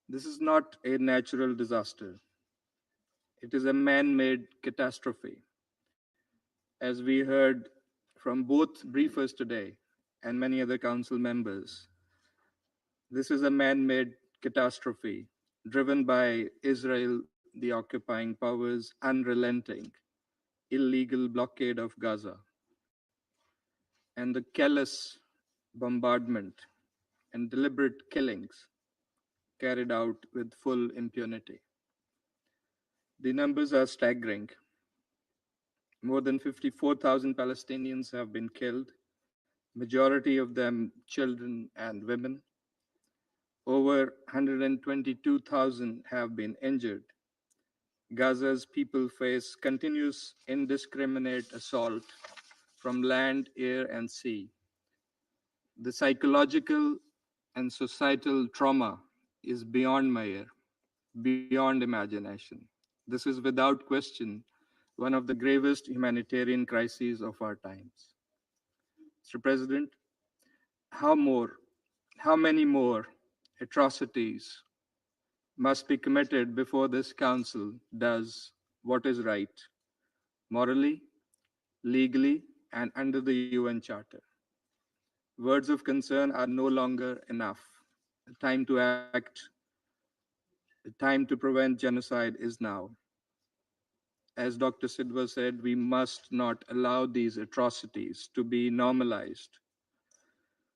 This is not a natural disaster. It is a man-made catastrophe. As we heard from both briefers today and many other council members, this is a man-made catastrophe driven by Israel, the occupying powers' unrelenting, illegal blockade of Gaza, and the callous bombardment and deliberate killings carried out with full impunity. The numbers are staggering. More than 54,000 Palestinians have been killed, majority of them children and women. Over 122,000 have been injured. Gaza's people face continuous indiscriminate assault from land, air, and sea. The psychological and societal trauma is beyond measure, beyond imagination. This is without question one of the gravest humanitarian crises of our times. Mr. President, how many more atrocities must be committed before this council does what is right, morally, legally, and under the UN Charter? Words of concern are no longer enough. The time to act, the time to prevent genocide is now. As Dr. Sidwa said, we must not allow these atrocities to be normalized,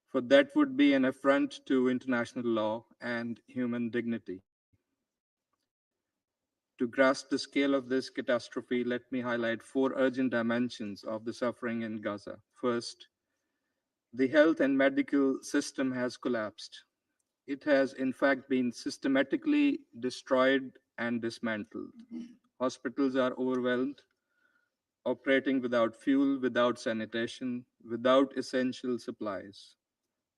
for that would be an affront to international law and human dignity. To grasp the scale of this catastrophe, let me highlight 4 urgent dimensions of the suffering in Gaza. First, the health and medical system has collapsed. It has, in fact, been systematically destroyed and dismantled. Hospitals are overwhelmed, operating without fuel, without sanitation, without essential supplies.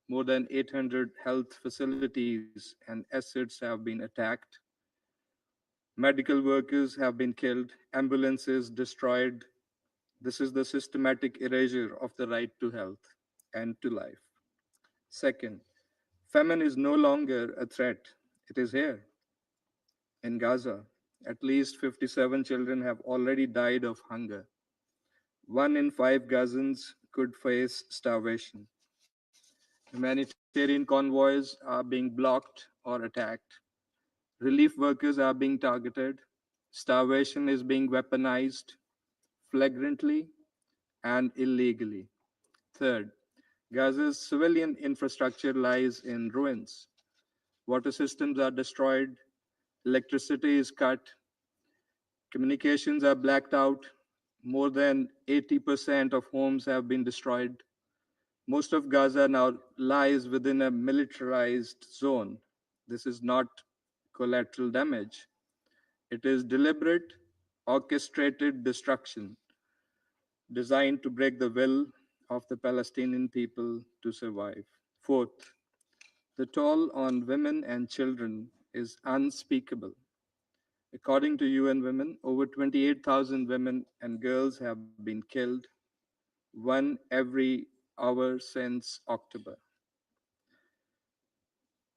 More than 800 health facilities and assets have been attacked. Medical workers have been killed, ambulances destroyed. This is the systematic erasure of the right to health and to life. Second, famine is no longer a threat, it is here. In Gaza, at least 57 children have already died of hunger. 1 in 5 Gazans could face starvation. Humanitarian convoys are being blocked or attacked. Relief workers are being targeted. Starvation is being weaponized flagrantly and illegally. Third, Gaza's civilian infrastructure lies in ruins. Water systems are destroyed, electricity is cut, communications are blacked out, more than 80% of homes have been destroyed. Most of Gaza now lies within a militarized zone. This is not collateral damage. It is deliberate, orchestrated destruction designed to break the will of the Palestinian people to survive. Fourth, the toll on women and children is unspeakable. According to UN Women, over 28,000 women and girls have been killed, 1 every hour since October.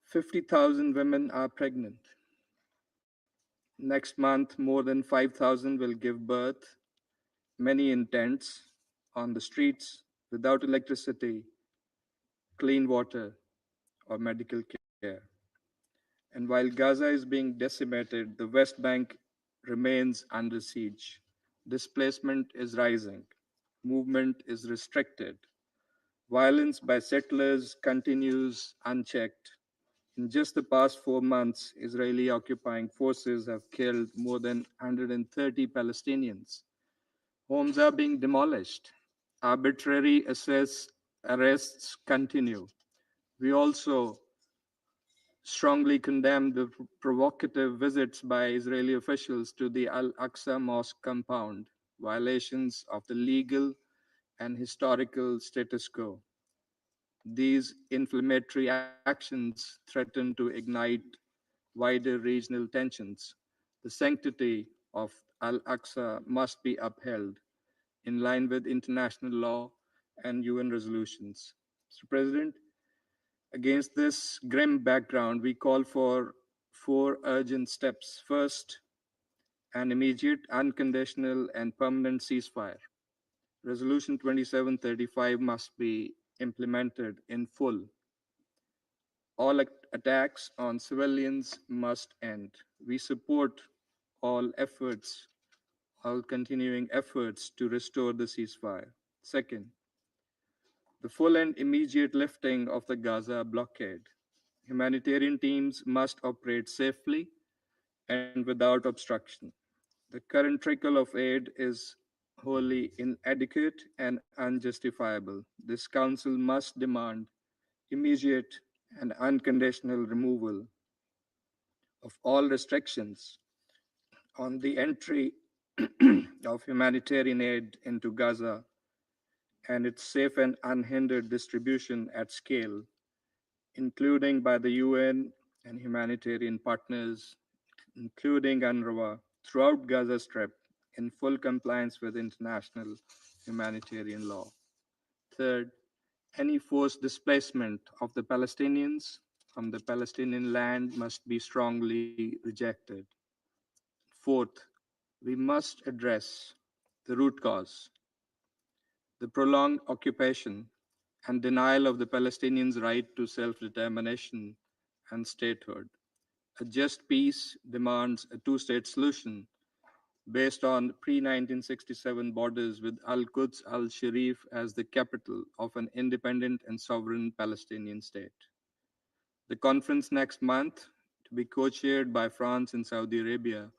50,000 women are pregnant. Next month, more than 5,000 will give birth, many in tents, on the streets, without electricity, clean water, or medical care. And while Gaza is being decimated, the West Bank remains under siege. Displacement is rising. Movement is restricted. Violence by settlers continues unchecked. In just the past 4 months, Israeli occupying forces have killed more than 130 Palestinians. Homes are being demolished. arbitrary arrests continue. We also strongly condemn the provocative visits by Israeli officials to the Al-Aqsa Mosque compound, violations of the legal and historical status quo. These inflammatory actions threaten to ignite wider regional tensions. The sanctity of Al-Aqsa must be upheld in line with international law and UN resolutions. Mr. President, against this grim background, we call for four urgent steps. First, an immediate, unconditional, and permanent ceasefire. Resolution 2735 must be implemented in full. All attacks on civilians must end. We support all efforts, all continuing efforts to restore the ceasefire. Second, the full and immediate lifting of the Gaza blockade. Humanitarian teams must operate safely and without obstruction. The current trickle of aid is wholly inadequate and unjustifiable. This Council must demand immediate and unconditional removal of all restrictions on the entry of humanitarian aid into Gaza and its safe and unhindered distribution at scale, including by the UN and humanitarian partners, including UNRWA, throughout Gaza Strip in full compliance with international humanitarian law. Third, any forced displacement of the Palestinians from the Palestinian land must be strongly rejected. Fourth, we must address the root cause, the prolonged occupation and denial of the Palestinians' right to self-determination and statehood. A just peace demands a two-state solution based on pre-1967 borders with Al-Quds al-Sharif as the capital of an independent and sovereign Palestinian state. The conference next month, to be co-chaired by France and Saudi Arabia,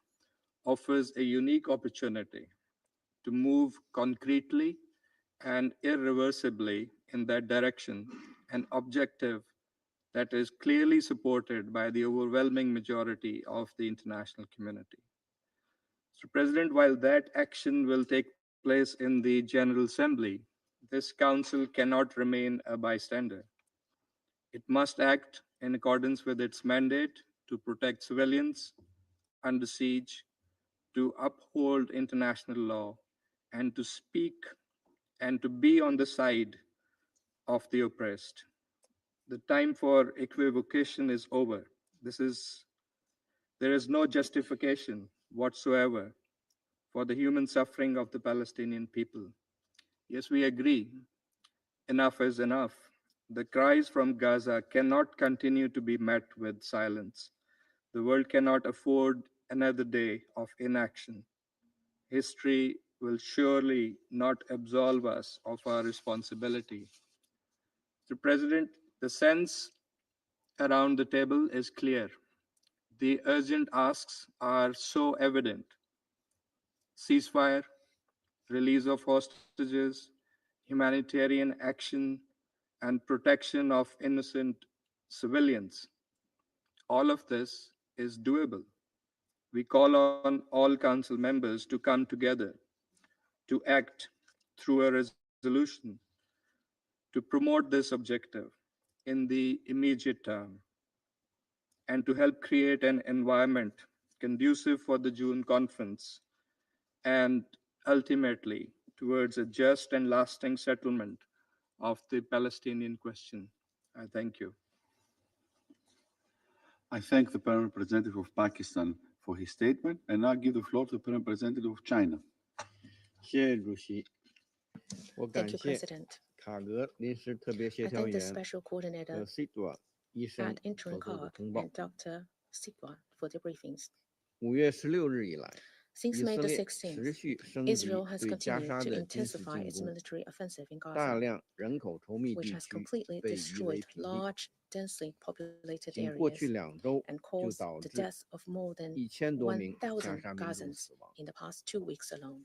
offers a unique opportunity to move concretely and irreversibly in that direction, an objective that is clearly supported by the overwhelming majority of the international community. Mr. President, while that action will take place in the General Assembly, this Council cannot remain a bystander. It must act in accordance with its mandate to protect civilians under siege, to uphold international law, and to speak and to be on the side of the oppressed. The time for equivocation is over. There is no justification whatsoever for the human suffering of the Palestinian people. Yes, we agree. Enough is enough. The cries from Gaza cannot continue to be met with silence. The world cannot afford another day of inaction. History will surely not absolve us of our responsibility. Mr. President, the sense around the table is clear. The urgent asks are so evident. Ceasefire, release of hostages, humanitarian action, and protection of innocent civilians. All of this is doable. We call on all Council members to come together, to act through a resolution, to promote this objective in the immediate term, and to help create an environment conducive for the June conference and ultimately towards a just and lasting settlement of the Palestinian question. I thank you. I thank the Permanent Representative of Pakistan for his statement, and now give the floor to the Permanent Representative of China. Thank you, President. I thank the Special Coordinator at Interim CARG and Dr. Sitwa for their briefings. Since May the 16th, Israel has continued to intensify its military offensive in Gaza, which has completely destroyed large, densely populated areas and caused the death of more than 1,000 Gazans in the past 2 weeks alone.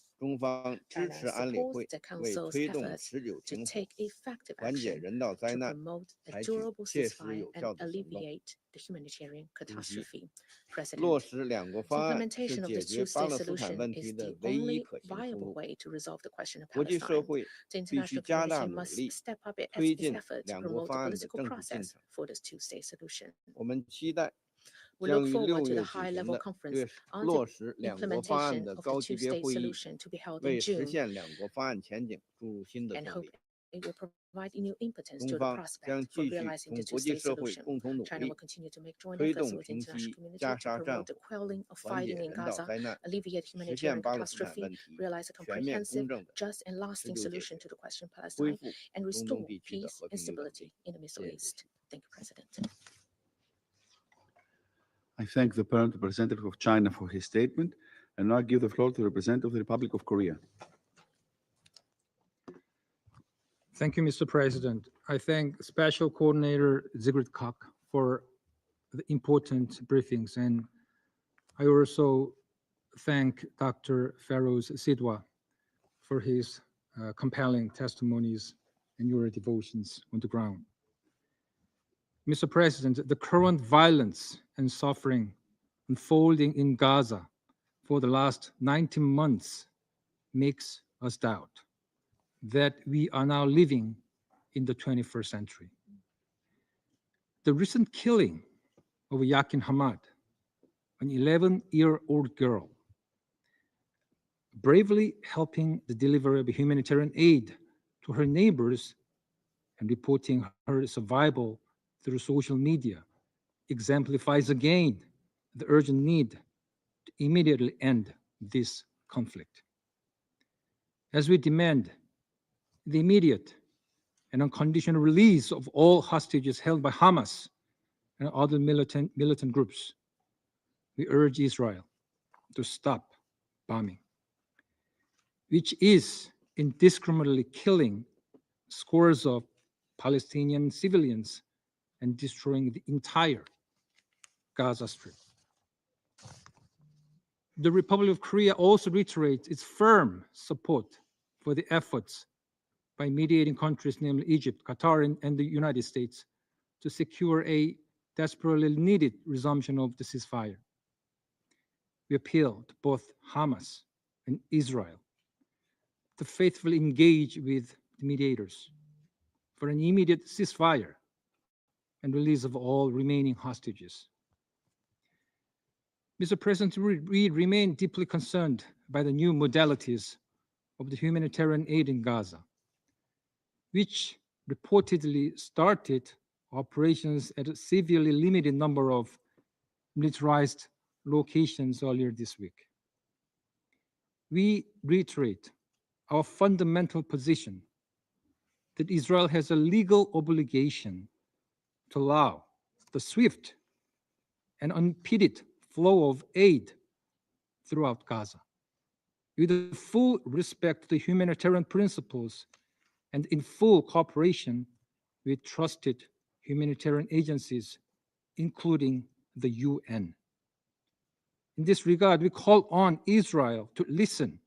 中方支持安理会 supports the 为 Council's 推动 efforts 持久 to 停火、 take effective 缓解 action 人道灾 to 难 promote a 采取 durable 切实 ceasefire 有 and 效的行动， alleviate the humanitarian 主席 catastrophe. 落 President, 实两国 the 方案是 implementation of 解 the 决巴 two-state 勒斯坦 solution 问 is 题 the 的唯一 only 可行出 viable 路。 way to resolve the question of 国际社 Palestine. 会 The 必须 international 加大 community 努 must 力， step up its 推进 effort to 两国 promote the 方案的 political 政治进 process 程。 for this two-state solution. 我们期待 We look forward to the high-level conference on the implementation of the two-state solution to be held in June, and hope it will provide new impotence to the prospect for realizing the two-state solution. China will continue to make joint efforts with the international community to promote the quelling of fighting in Gaza, alleviate humanitarian catastrophe, realize a comprehensive, just, and lasting solution to the question of Palestine, and restore peace and stability in the Middle East. Thank you, President. I thank the Permanent Representative of China for his statement, and now I give the floor to the representative of the Republic of Korea. Thank you, Mr. President. I thank Special Coordinator Sigrid Kaag for the important briefings, and I also thank Dr. Feroz Sidwa for his compelling testimonies and your devotions on the ground. Mr. President, the current violence and suffering unfolding in Gaza for the last 19 months makes us doubt that we are now living in the 21st century. The recent killing of Yakin Hamad, an 11-year-old girl, bravely helping the delivery of humanitarian aid to her neighbors and reporting her survival through social media, exemplifies again the urgent need to immediately end this conflict. As we demand the immediate and unconditional release of all hostages held by Hamas and other militant groups, we urge Israel to stop bombing, which is indiscriminately killing scores of Palestinian civilians and destroying the entire Gaza Strip. The Republic of Korea also reiterates its firm support for the efforts by mediating countries, namely Egypt, Qatar, and the United States, to secure a desperately needed resumption of the ceasefire. We appeal to both Hamas and Israel to faithfully engage with the mediators for an immediate ceasefire and release of all remaining hostages. Mr. President, we remain deeply concerned by the new modalities of the humanitarian aid in Gaza, which reportedly started operations at a severely limited number of militarized locations earlier this week. We reiterate our fundamental position that Israel has a legal obligation to allow the swift and unimpeded flow of aid throughout Gaza, with full respect to the humanitarian principles and in full cooperation with trusted humanitarian agencies, including the UN. In this regard, we call on Israel to listen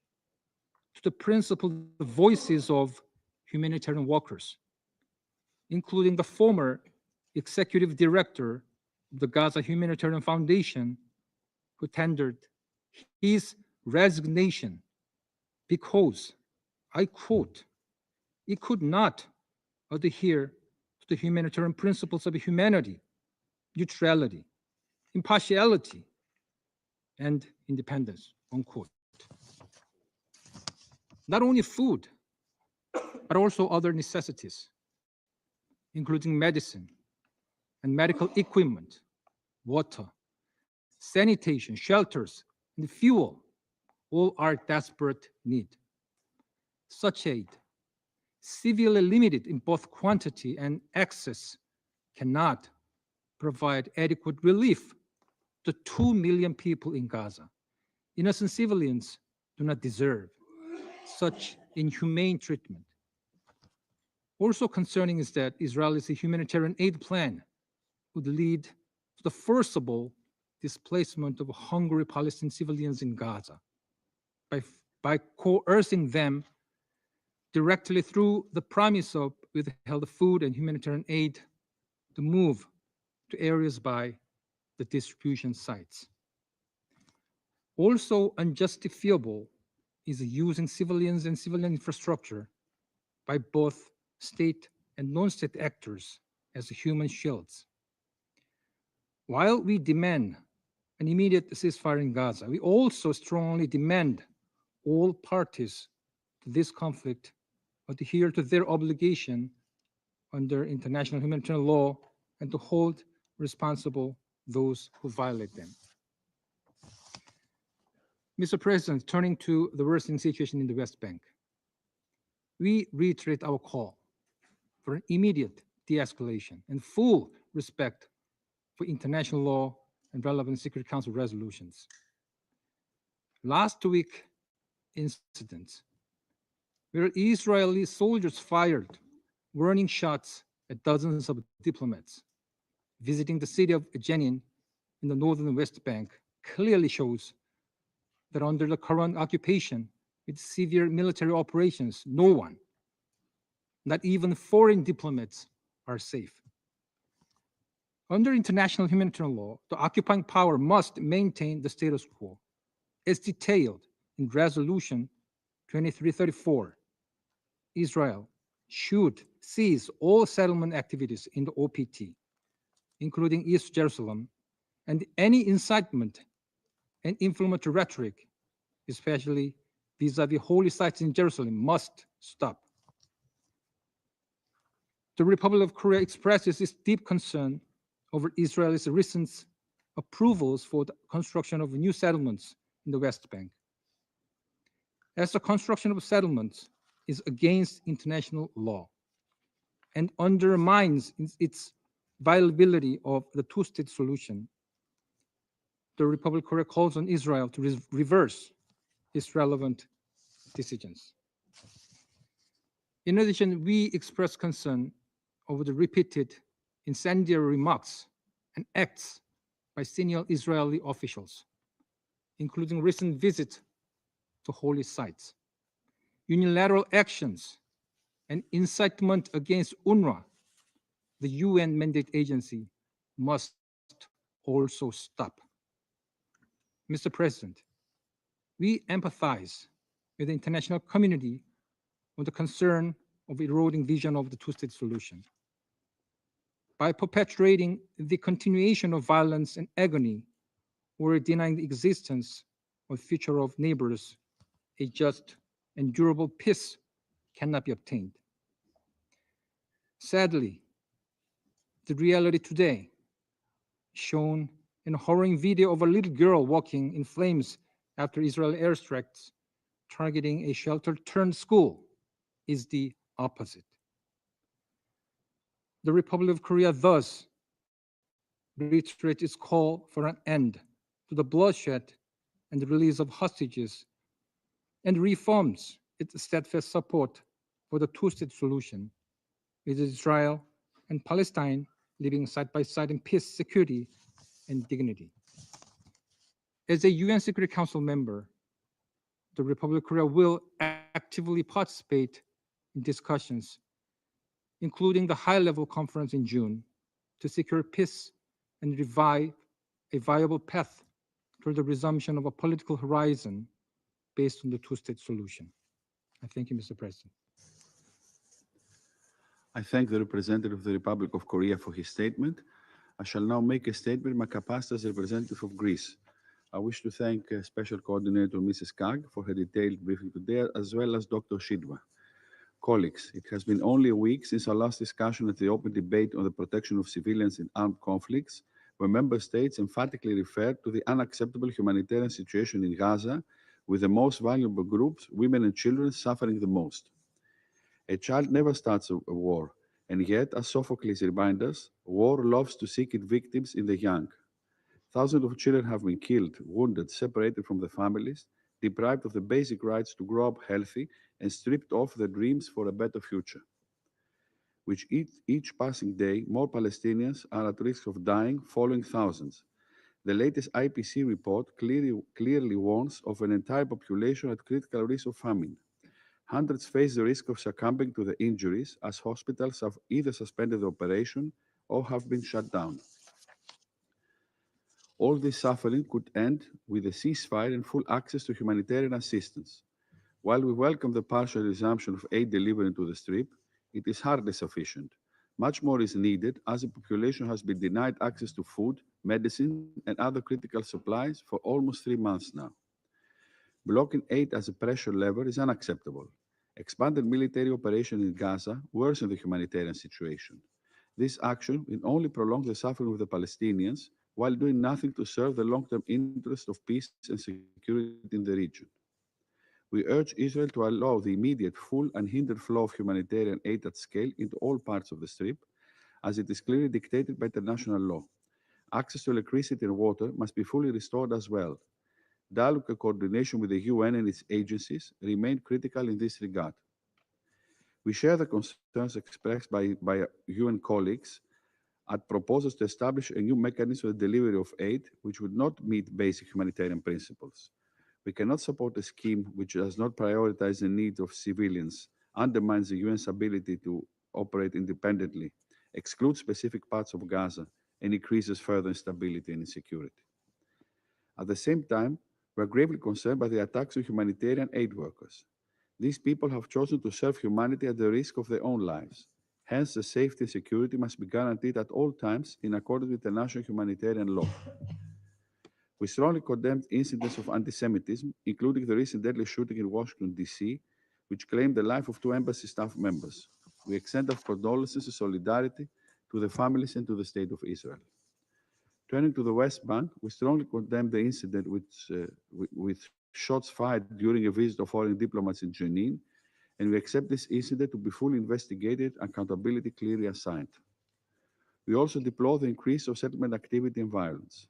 to the principled voices of humanitarian workers, including the former executive director of the Gaza Humanitarian Foundation, who tendered his resignation because, I quote, "It could not adhere to the humanitarian principles of humanity, neutrality, impartiality, and independence," unquote. Not only food, but also other necessities, including medicine and medical equipment, water, sanitation, shelters, and fuel, all are desperate need. Such aid, severely limited in both quantity and access, cannot provide adequate relief to 2 million people in Gaza. Innocent civilians do not deserve such inhumane treatment. Also concerning is that Israel's humanitarian aid plan would lead to the forcible displacement of hungry Palestinian civilians in Gaza by coercing them directly through the promise of withheld food and humanitarian aid to move to areas by the distribution sites. Also unjustifiable is using civilians and civilian infrastructure by both state and non-state actors as human shields. While we demand an immediate ceasefire in Gaza. We also strongly demand all parties to this conflict adhere to their obligation under international humanitarian law and to hold responsible those who violate them. Mr. President, turning to the worsening situation in the West Bank, we reiterate our call for an immediate de-escalation and full respect for international law and relevant Security Council resolutions. Last week, incidents where Israeli soldiers fired warning shots at dozens of diplomats visiting the city of Jenin in the northern West Bank clearly shows that under the current occupation with severe military operations, no one, not even foreign diplomats, are safe. Under international humanitarian law, the occupying power must maintain the status quo, as detailed in Resolution 2334. Israel should cease all settlement activities in the OPT, including East Jerusalem, and any incitement and inflammatory rhetoric, especially vis-à-vis holy sites in Jerusalem, must stop. The Republic of Korea expresses its deep concern over Israel's recent approvals for the construction of new settlements in the West Bank. As the construction of settlements is against international law and undermines its viability of the two-state solution, the Republic of Korea calls on Israel to reverse its relevant decisions. In addition, we express concern over the repeated incendiary remarks and acts by senior Israeli officials, including recent visits to holy sites, unilateral actions, and incitement against UNRWA, the UN mandate agency, must also stop. Mr. President, we empathize with the international community on the concern of eroding vision of the two-state solution. By perpetuating the continuation of violence and agony or denying the existence of future of neighbors, a just and durable peace cannot be obtained. Sadly, the reality today, shown in a harrowing video of a little girl walking in flames after Israeli airstrikes targeting a shelter-turned school, is the opposite. The Republic of Korea thus reiterates its call for an end to the bloodshed and the release of hostages, and reforms its steadfast support for the two-state solution, with Israel and Palestine living side by side in peace, security, and dignity. As a UN Security Council member, the Republic of Korea will actively participate in discussions, including the high-level conference in June, to secure peace and revive a viable path toward the resumption of a political horizon based on the two-state solution. I thank you, Mr. President. I thank the representative of the Republic of Korea for his statement. I shall now make a statement in my capacity as representative of Greece. I wish to thank Special Coordinator Mrs. Kag for her detailed briefing today, as well as Dr. Shidwa. Colleagues, it has been only a week since our last discussion at the open debate on the protection of civilians in armed conflicts, where member states emphatically referred to the unacceptable humanitarian situation in Gaza, with the most vulnerable groups, women and children, suffering the most. A child never starts a war, and yet, as Sophocles reminds us, war loves to seek its victims in the young. Thousands of children have been killed, wounded, separated from their families, deprived of the basic rights to grow up healthy, and stripped of their dreams for a better future. With each passing day, more Palestinians are at risk of dying, following thousands. The latest IPC report clearly warns of an entire population at critical risk of famine. Hundreds face the risk of succumbing to the injuries, as hospitals have either suspended the operation or have been shut down. All this suffering could end with a ceasefire and full access to humanitarian assistance. While we welcome the partial resumption of aid delivery to the Strip, it is hardly sufficient. Much more is needed, as the population has been denied access to food, medicine, and other critical supplies for almost 3 months now. Blocking aid as a pressure lever is unacceptable. Expanded military operations in Gaza worsen the humanitarian situation. This action will only prolong the suffering of the Palestinians while doing nothing to serve the long-term interest of peace and security in the region. We urge Israel to allow the immediate, full, unhindered flow of humanitarian aid at scale into all parts of the Strip, as it is clearly dictated by international law. Access to electricity and water must be fully restored as well. Dialogue and coordination with the UN and its agencies remain critical in this regard. We share the concerns expressed by UN colleagues at proposals to establish a new mechanism for the delivery of aid, which would not meet basic humanitarian principles. We cannot support a scheme which does not prioritize the needs of civilians, undermines the UN's ability to operate independently, excludes specific parts of Gaza, and increases further instability and insecurity. At the same time, we are gravely concerned by the attacks on humanitarian aid workers. These people have chosen to serve humanity at the risk of their own lives. Hence, the safety and security must be guaranteed at all times in accordance with international humanitarian law. We strongly condemned incidents of anti-Semitism, including the recent deadly shooting in Washington, D.C., which claimed the life of 2 embassy staff members. We extend our condolences and solidarity to the families and to the State of Israel. Turning to the West Bank, we strongly condemn the incident with shots fired during a visit of foreign diplomats in Jenin, and we accept this incident to be fully investigated and accountability clearly assigned. We also deplore the increase of settlement activity and violence.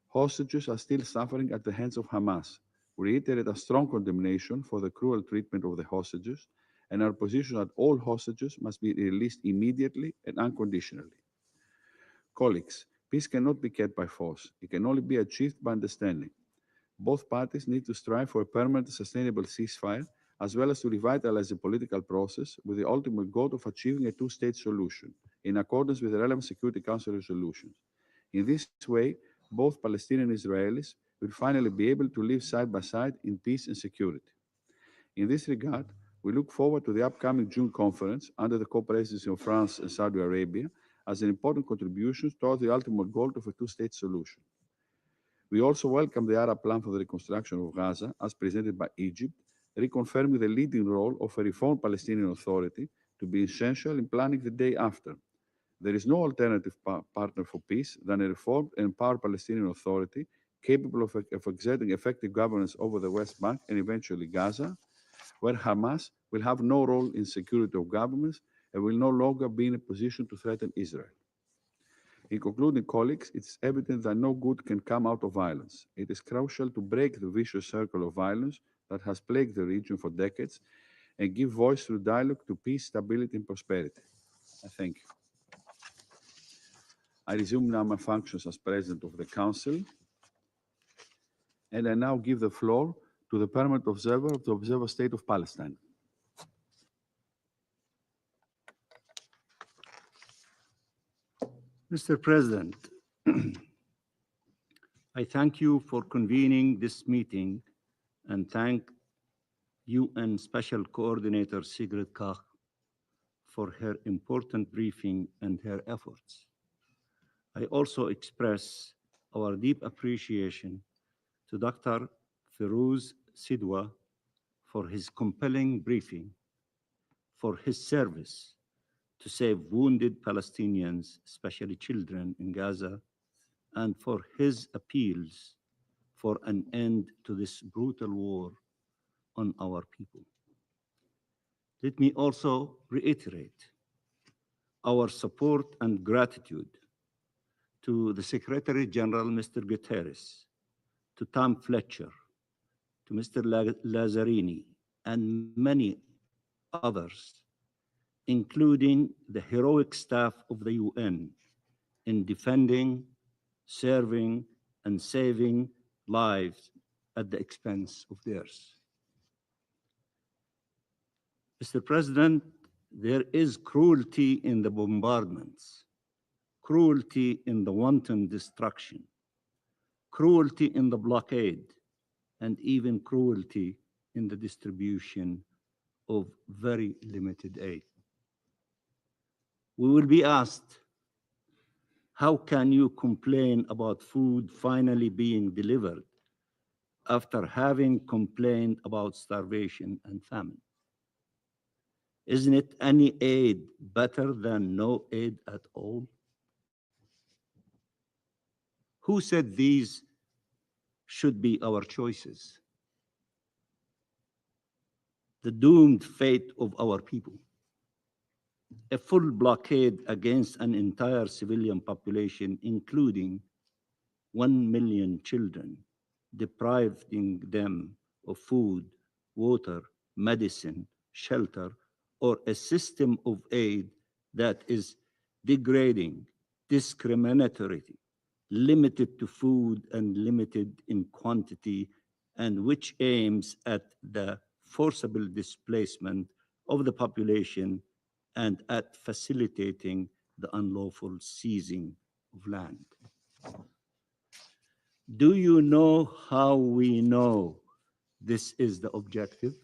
Hostages are still suffering at the hands of Hamas. We reiterate a strong condemnation for the cruel treatment of the hostages and our position that all hostages must be released immediately and unconditionally. Colleagues, peace cannot be kept by force. It can only be achieved by understanding. Both parties need to strive for a permanent and sustainable ceasefire, as well as to revitalize the political process with the ultimate goal of achieving a two-state solution, in accordance with the relevant Security Council resolutions. In this way, both Palestinian and Israelis will finally be able to live side by side in peace and security. In this regard, we look forward to the upcoming June conference under the co-presidency of France and Saudi Arabia as an important contribution toward the ultimate goal of a two-state solution. We also welcome the Arab plan for the reconstruction of Gaza as presented by Egypt, reconfirming the leading role of a reformed Palestinian Authority to be essential in planning the day after. There is no alternative partner for peace than a reformed and empowered Palestinian Authority capable of exerting effective governance over the West Bank and eventually Gaza, where Hamas will have no role in security of governments and will no longer be in a position to threaten Israel. In concluding, colleagues, it's evident that no good can come out of violence. It is crucial to break the vicious circle of violence that has plagued the region for decades and give voice through dialogue to peace, stability, and prosperity. I thank you. I resume now my functions as President of the Council, and I now give the floor to the Permanent Observer of the Observer State of Palestine. Mr. President, I thank you for convening this meeting and thank UN Special Coordinator Sigrid Kaag for her important briefing and her efforts. I also express our deep appreciation to Dr. Ferouz Sidwa for his compelling briefing, for his service to save wounded Palestinians, especially children in Gaza, and for his appeals for an end to this brutal war on our people. Let me also reiterate our support and gratitude to the Secretary General, Mr. Guterres, to Tom Fletcher, to Mr. Lazzarini, and many others, including the heroic staff of the UN in defending, serving, and saving lives at the expense of theirs. Mr. President, there is cruelty in the bombardments, cruelty in the wanton destruction, cruelty in the blockade, and even cruelty in the distribution of very limited aid. We will be asked How can you complain about food finally being delivered after having complained about starvation and famine? Isn't it any aid better than no aid at all? Who said these should be our choices? The doomed fate of our people. A full blockade against an entire civilian population, including 1 million children, depriving them of food, water, medicine, shelter, or a system of aid that is degrading, discriminatory, limited to food and limited in quantity, and which aims at the forcible displacement of the population and at facilitating the unlawful seizing of land. Do you know how we know this is the objective?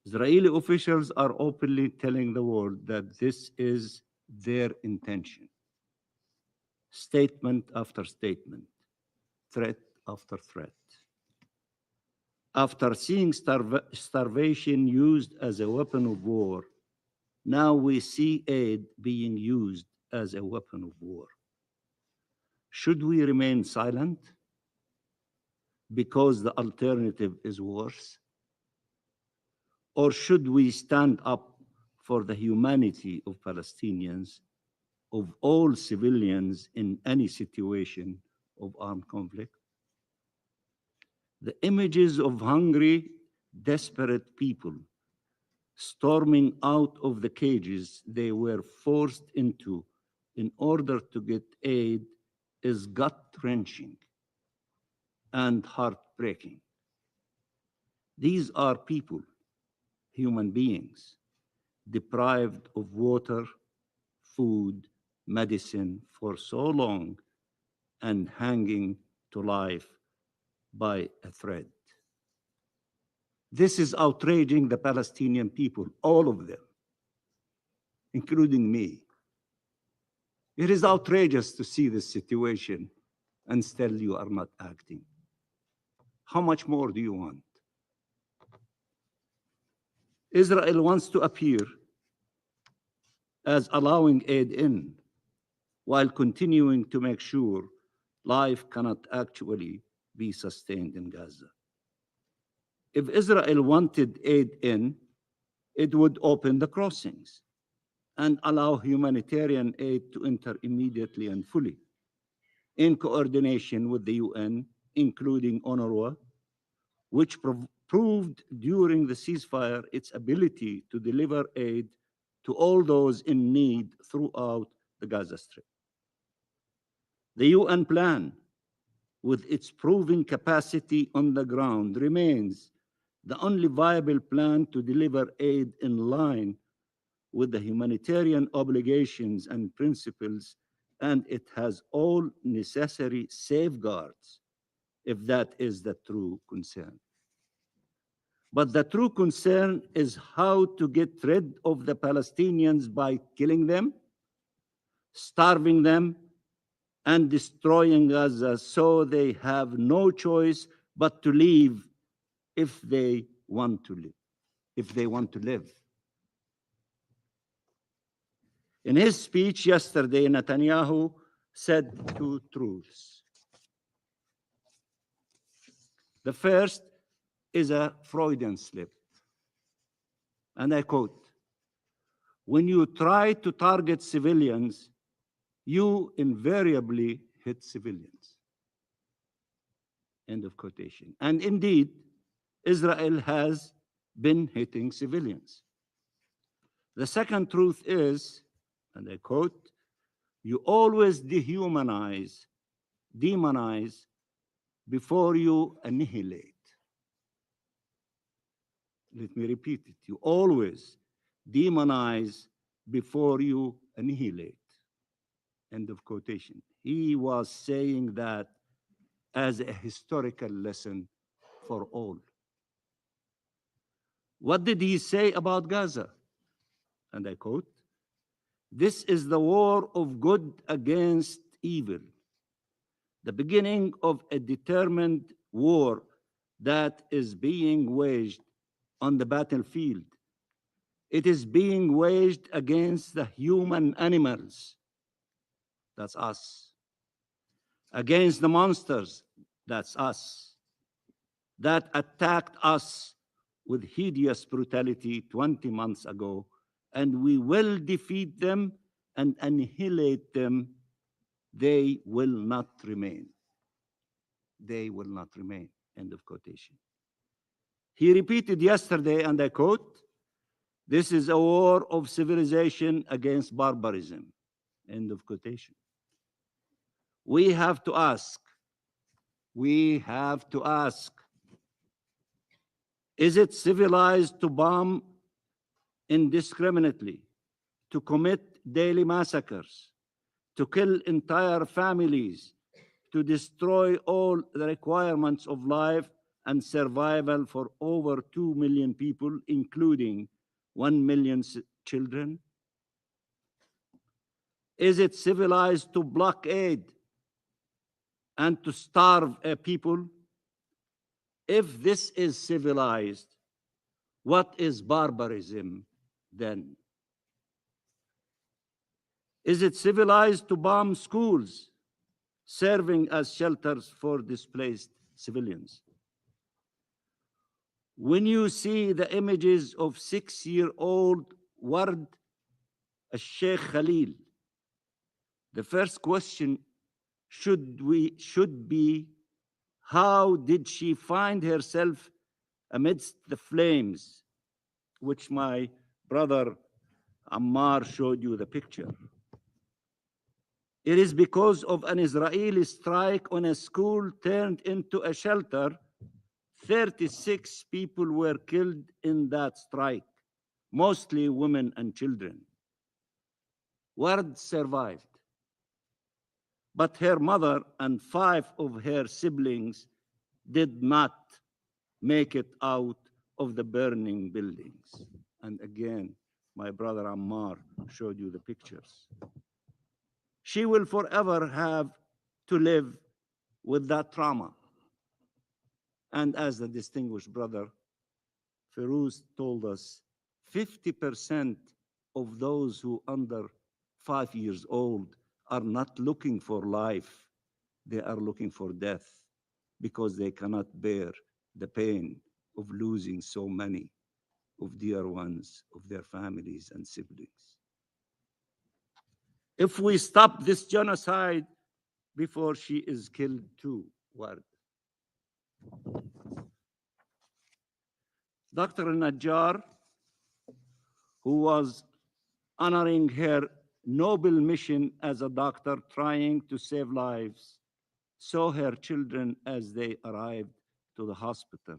Israeli officials are openly telling the world that this is their intention. Statement after statement, threat after threat. After seeing starvation used as a weapon of war, now we see aid being used as a weapon of war. Should we remain silent because the alternative is worse? Or should we stand up for the humanity of Palestinians, of all civilians in any situation of armed conflict? The images of hungry, desperate people storming out of the cages they were forced into in order to get aid is gut-wrenching and heartbreaking. These are people, human beings, deprived of water, food, medicine for so long and hanging to life by a thread. This is outraging the Palestinian people, all of them, including me. It is outrageous to see this situation and still you are not acting. How much more do you want? Israel wants to appear as allowing aid in, while continuing to make sure life cannot actually be sustained in Gaza. If Israel wanted aid in, it would open the crossings and allow humanitarian aid to enter immediately and fully, in coordination with the UN, including UNRWA, which proved during the ceasefire its ability to deliver aid to all those in need throughout the Gaza Strip. The UN plan, with its proven capacity on the ground, remains the only viable plan to deliver aid in line with the humanitarian obligations and principles, and it has all necessary safeguards, if that is the true concern. But the true concern is how to get rid of the Palestinians by killing them, starving them, and destroying Gaza so they have no choice but to leave if they want to live. In his speech yesterday, Netanyahu said two truths. The first is a Freudian slip, and I quote, "When you try to target civilians, you invariably hit civilians." End of quotation. And indeed, Israel has been hitting civilians. The second truth is, and I quote, "You always demonize before you annihilate." Let me repeat it. You always demonize before you annihilate. End of quotation. He was saying that as a historical lesson for all. What did he say about Gaza? And I quote, This is the war of good against evil, the beginning of a determined war that is being waged on the battlefield. It is being waged against the human animals, that's us, against the monsters, that's us, that attacked us with hideous brutality 20 months ago, and we will defeat them and annihilate them. They will not remain. They will not remain, end of quotation. He repeated yesterday, and I quote, "This is a war of civilization against barbarism," end of quotation. We have to ask, is it civilized to bomb indiscriminately, to commit daily massacres, to kill entire families, to destroy all the requirements of life and survival for over 2 million people, including 1 million children? Is it civilized to blockade and to starve a people? If this is civilized, what is barbarism then? Is it civilized to bomb schools, serving as shelters for displaced civilians? When you see the images of 6-year-old Ward al-Sheikh Khalil, the first question should be, how did she find herself amidst the flames, which my brother Ammar showed you the picture? It is because of an Israeli strike on a school turned into a shelter. 36 people were killed in that strike, mostly women and children. Ward survived, but her mother and 5 of her siblings did not make it out of the burning buildings. And again, my brother Ammar showed you the pictures. She will forever have to live with that trauma. And as the distinguished brother Ferouz told us, 50% of those who under 5 years old are not looking for life. They are looking for death because they cannot bear the pain of losing so many of dear ones, of their families and siblings. If we stop this genocide before she is killed too, Ward. Dr. Najjar, who was honoring her noble mission as a doctor trying to save lives, saw her children as they arrived to the hospital,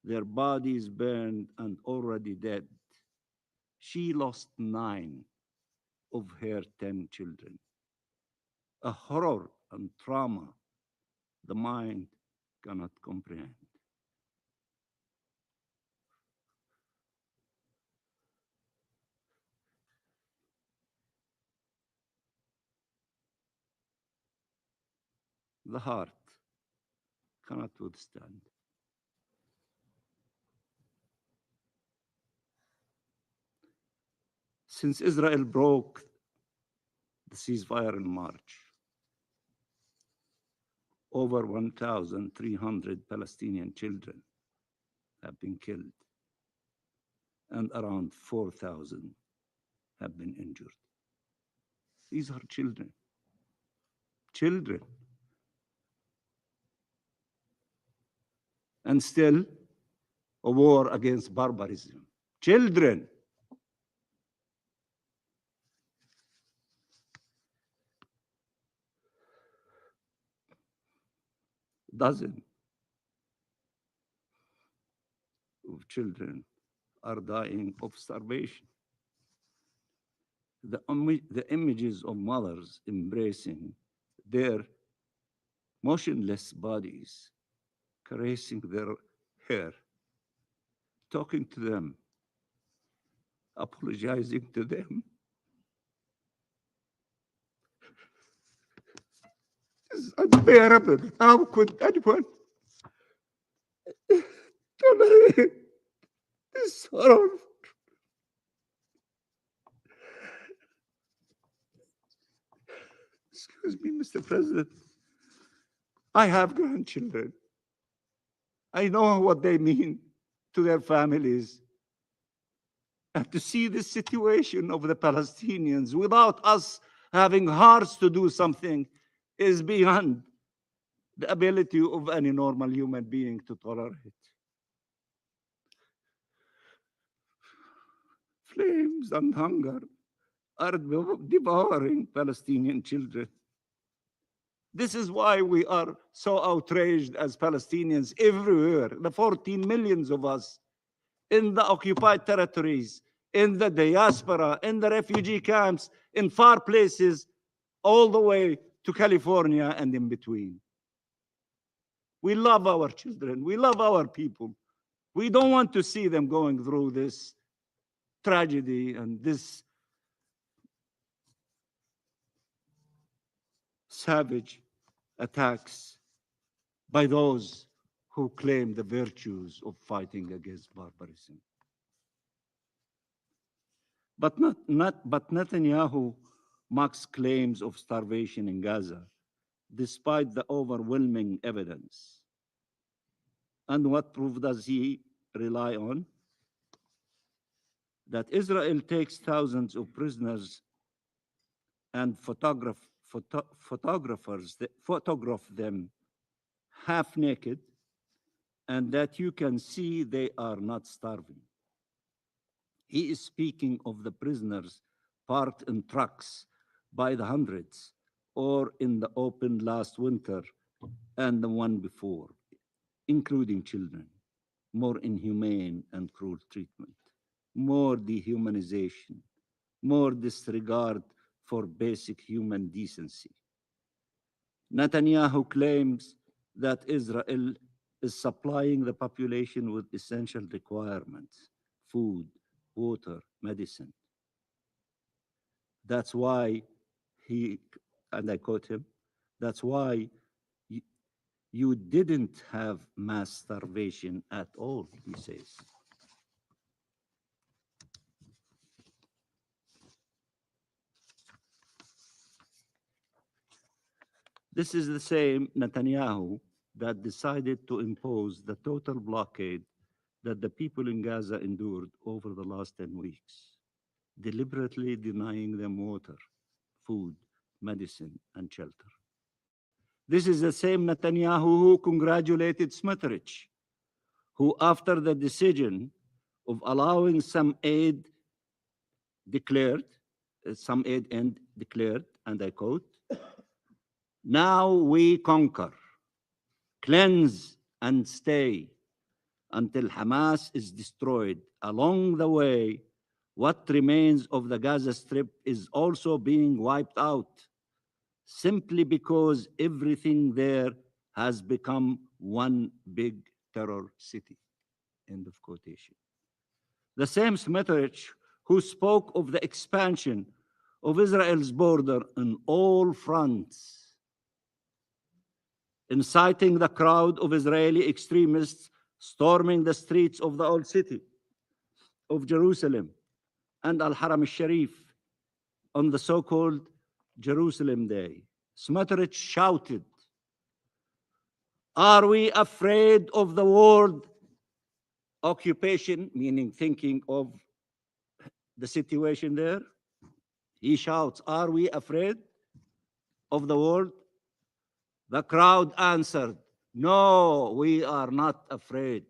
their bodies burned and already dead. She lost 9 of her 10 children. A horror and trauma the mind cannot comprehend. The heart cannot withstand. Since Israel broke the ceasefire in March, over 1,300 Palestinian children have been killed, and around 4,000 have been injured. These are children. Children. And still, a war against barbarism. Children. Dozens of children are dying of starvation. The images of mothers embracing their motionless bodies, caressing their hair, talking to them, apologizing to them, is unbearable. How could anyone tolerate this horror? Excuse me, Mr. President. I have grandchildren. I know what they mean to their families. And to see the situation of the Palestinians without us having hearts to do something is beyond the ability of any normal human being to tolerate. Flames and hunger are devouring Palestinian children. This is why we are so outraged as Palestinians everywhere, the 14 millions of us in the occupied territories, in the diaspora, in the refugee camps, in far places, all the way to California and in between. We love our children. We love our people. We don't want to see them going through this tragedy and this savage attacks by those who claim the virtues of fighting against barbarism. But Netanyahu mocks claims of starvation in Gaza, despite the overwhelming evidence. And what proof does he rely on? That Israel takes thousands of prisoners and photograph them half naked, and that you can see they are not starving. He is speaking of the prisoners parked in trucks by the hundreds, or in the open last winter and the one before, including children. More inhumane and cruel treatment, more dehumanization, more disregard for basic human decency. Netanyahu claims that Israel is supplying the population with essential requirements, food, water, medicine. That's why and I quote him, that's why you didn't have mass starvation at all, he says. This is the same Netanyahu that decided to impose the total blockade that the people in Gaza endured over the last 10 weeks, deliberately denying them water, food, medicine, and shelter. This is the same Netanyahu who congratulated Smotrich, who, after the decision of allowing some aid declared, and I quote, "Now we conquer, cleanse, and stay until Hamas is destroyed. Along the way, what remains of the Gaza Strip is also being wiped out, simply because everything there has become one big terror city." End of quotation. The same Smotrich who spoke of the expansion of Israel's border on all fronts, inciting the crowd of Israeli extremists storming the streets of the old city of Jerusalem and Al-Haram al-Sharif on the so-called Jerusalem Day. Smotrich shouted, "Are we afraid of the world occupation?" Meaning thinking of the situation there. He shouts, "Are we afraid of the world?" The crowd answered, "No, we are not afraid."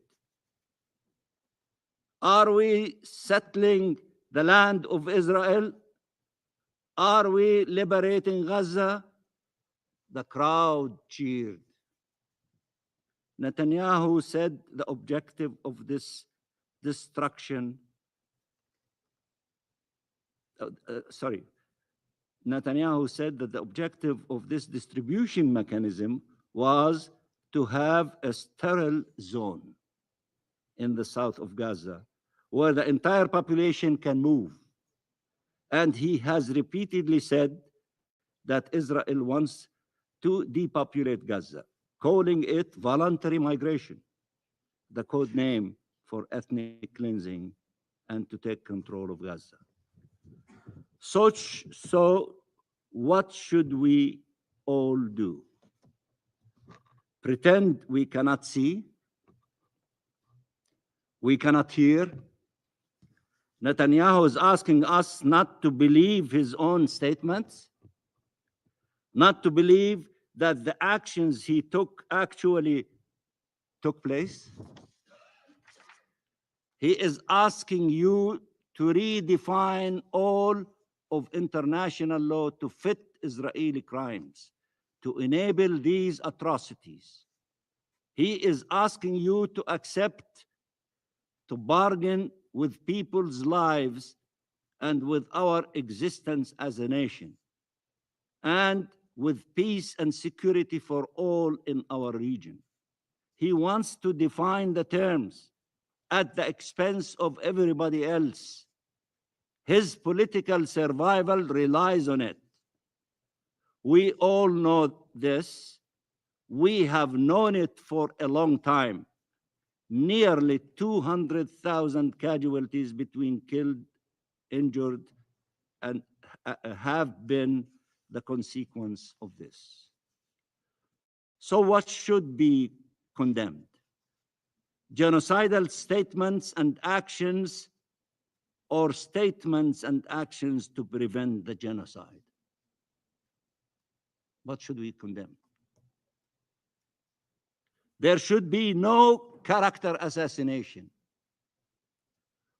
Are we settling the land of Israel? Are we liberating Gaza? The crowd cheered. Netanyahu said the objective of this destruction, Netanyahu said that the objective of this distribution mechanism was to have a sterile zone in the south of Gaza where the entire population can move. And he has repeatedly said that Israel wants to depopulate Gaza, calling it voluntary migration, the code name for ethnic cleansing and to take control of Gaza. So what should we all do? Pretend we cannot see? We cannot hear? Netanyahu is asking us not to believe his own statements, not to believe that the actions he took actually took place. He is asking you to redefine all of international law to fit Israeli crimes, to enable these atrocities. He is asking you to accept, to bargain with people's lives and with our existence as a nation, and with peace and security for all in our region. He wants to define the terms at the expense of everybody else. His political survival relies on it. We all know this. We have known it for a long time. Nearly 200,000 casualties between killed, injured, and have been the consequence of this. So what should be condemned? Genocidal statements and actions, or statements and actions to prevent the genocide? What should we condemn? There should be no character assassination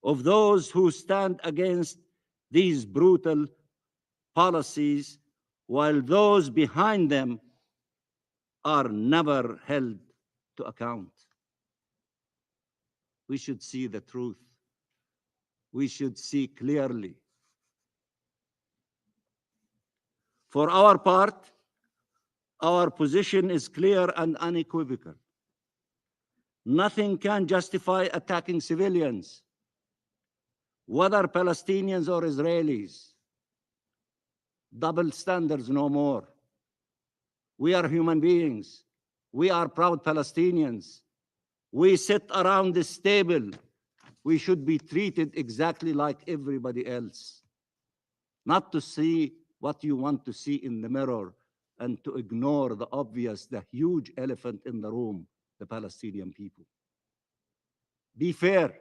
of those who stand against these brutal policies, while those behind them are never held to account. We should see the truth. We should see clearly. For our part, our position is clear and unequivocal. Nothing can justify attacking civilians, whether Palestinians or Israelis. Double standards no more. We are human beings. We are proud Palestinians. We sit around this table. We should be treated exactly like everybody else. Not to see what you want to see in the mirror and to ignore the obvious, the huge elephant in the room, the Palestinian people. Be fair.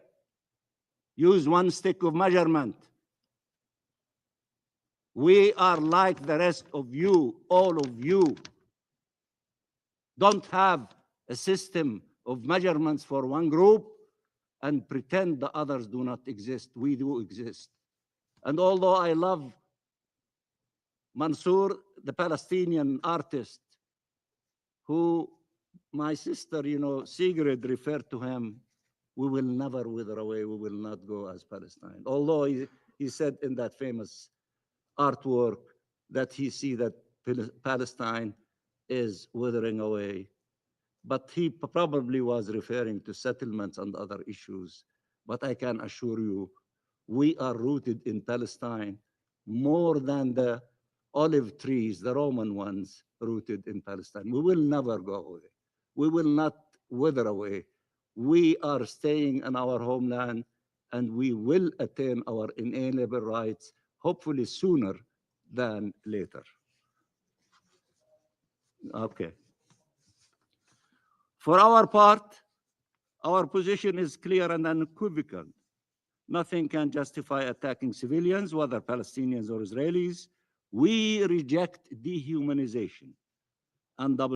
Use one stick of measurement. We are like the rest of you, all of you. Don't have a system of measurements for one group and pretend the others do not exist. We do exist. And although I love Mansour, the Palestinian artist, who my sister, Sigrid referred to him, we will never wither away, we will not go as Palestine. Although he said in that famous artwork that he see that Palestine is withering away. But he probably was referring to settlements and other issues. But I can assure you, we are rooted in Palestine more than the olive trees, the Roman ones, rooted in Palestine. We will never go away. We will not wither away. We are staying in our homeland, and we will attain our inalienable rights, hopefully sooner than later. Okay. For our part, our position is clear and unequivocal. Nothing can justify attacking civilians, whether Palestinians or Israelis. We reject dehumanization and double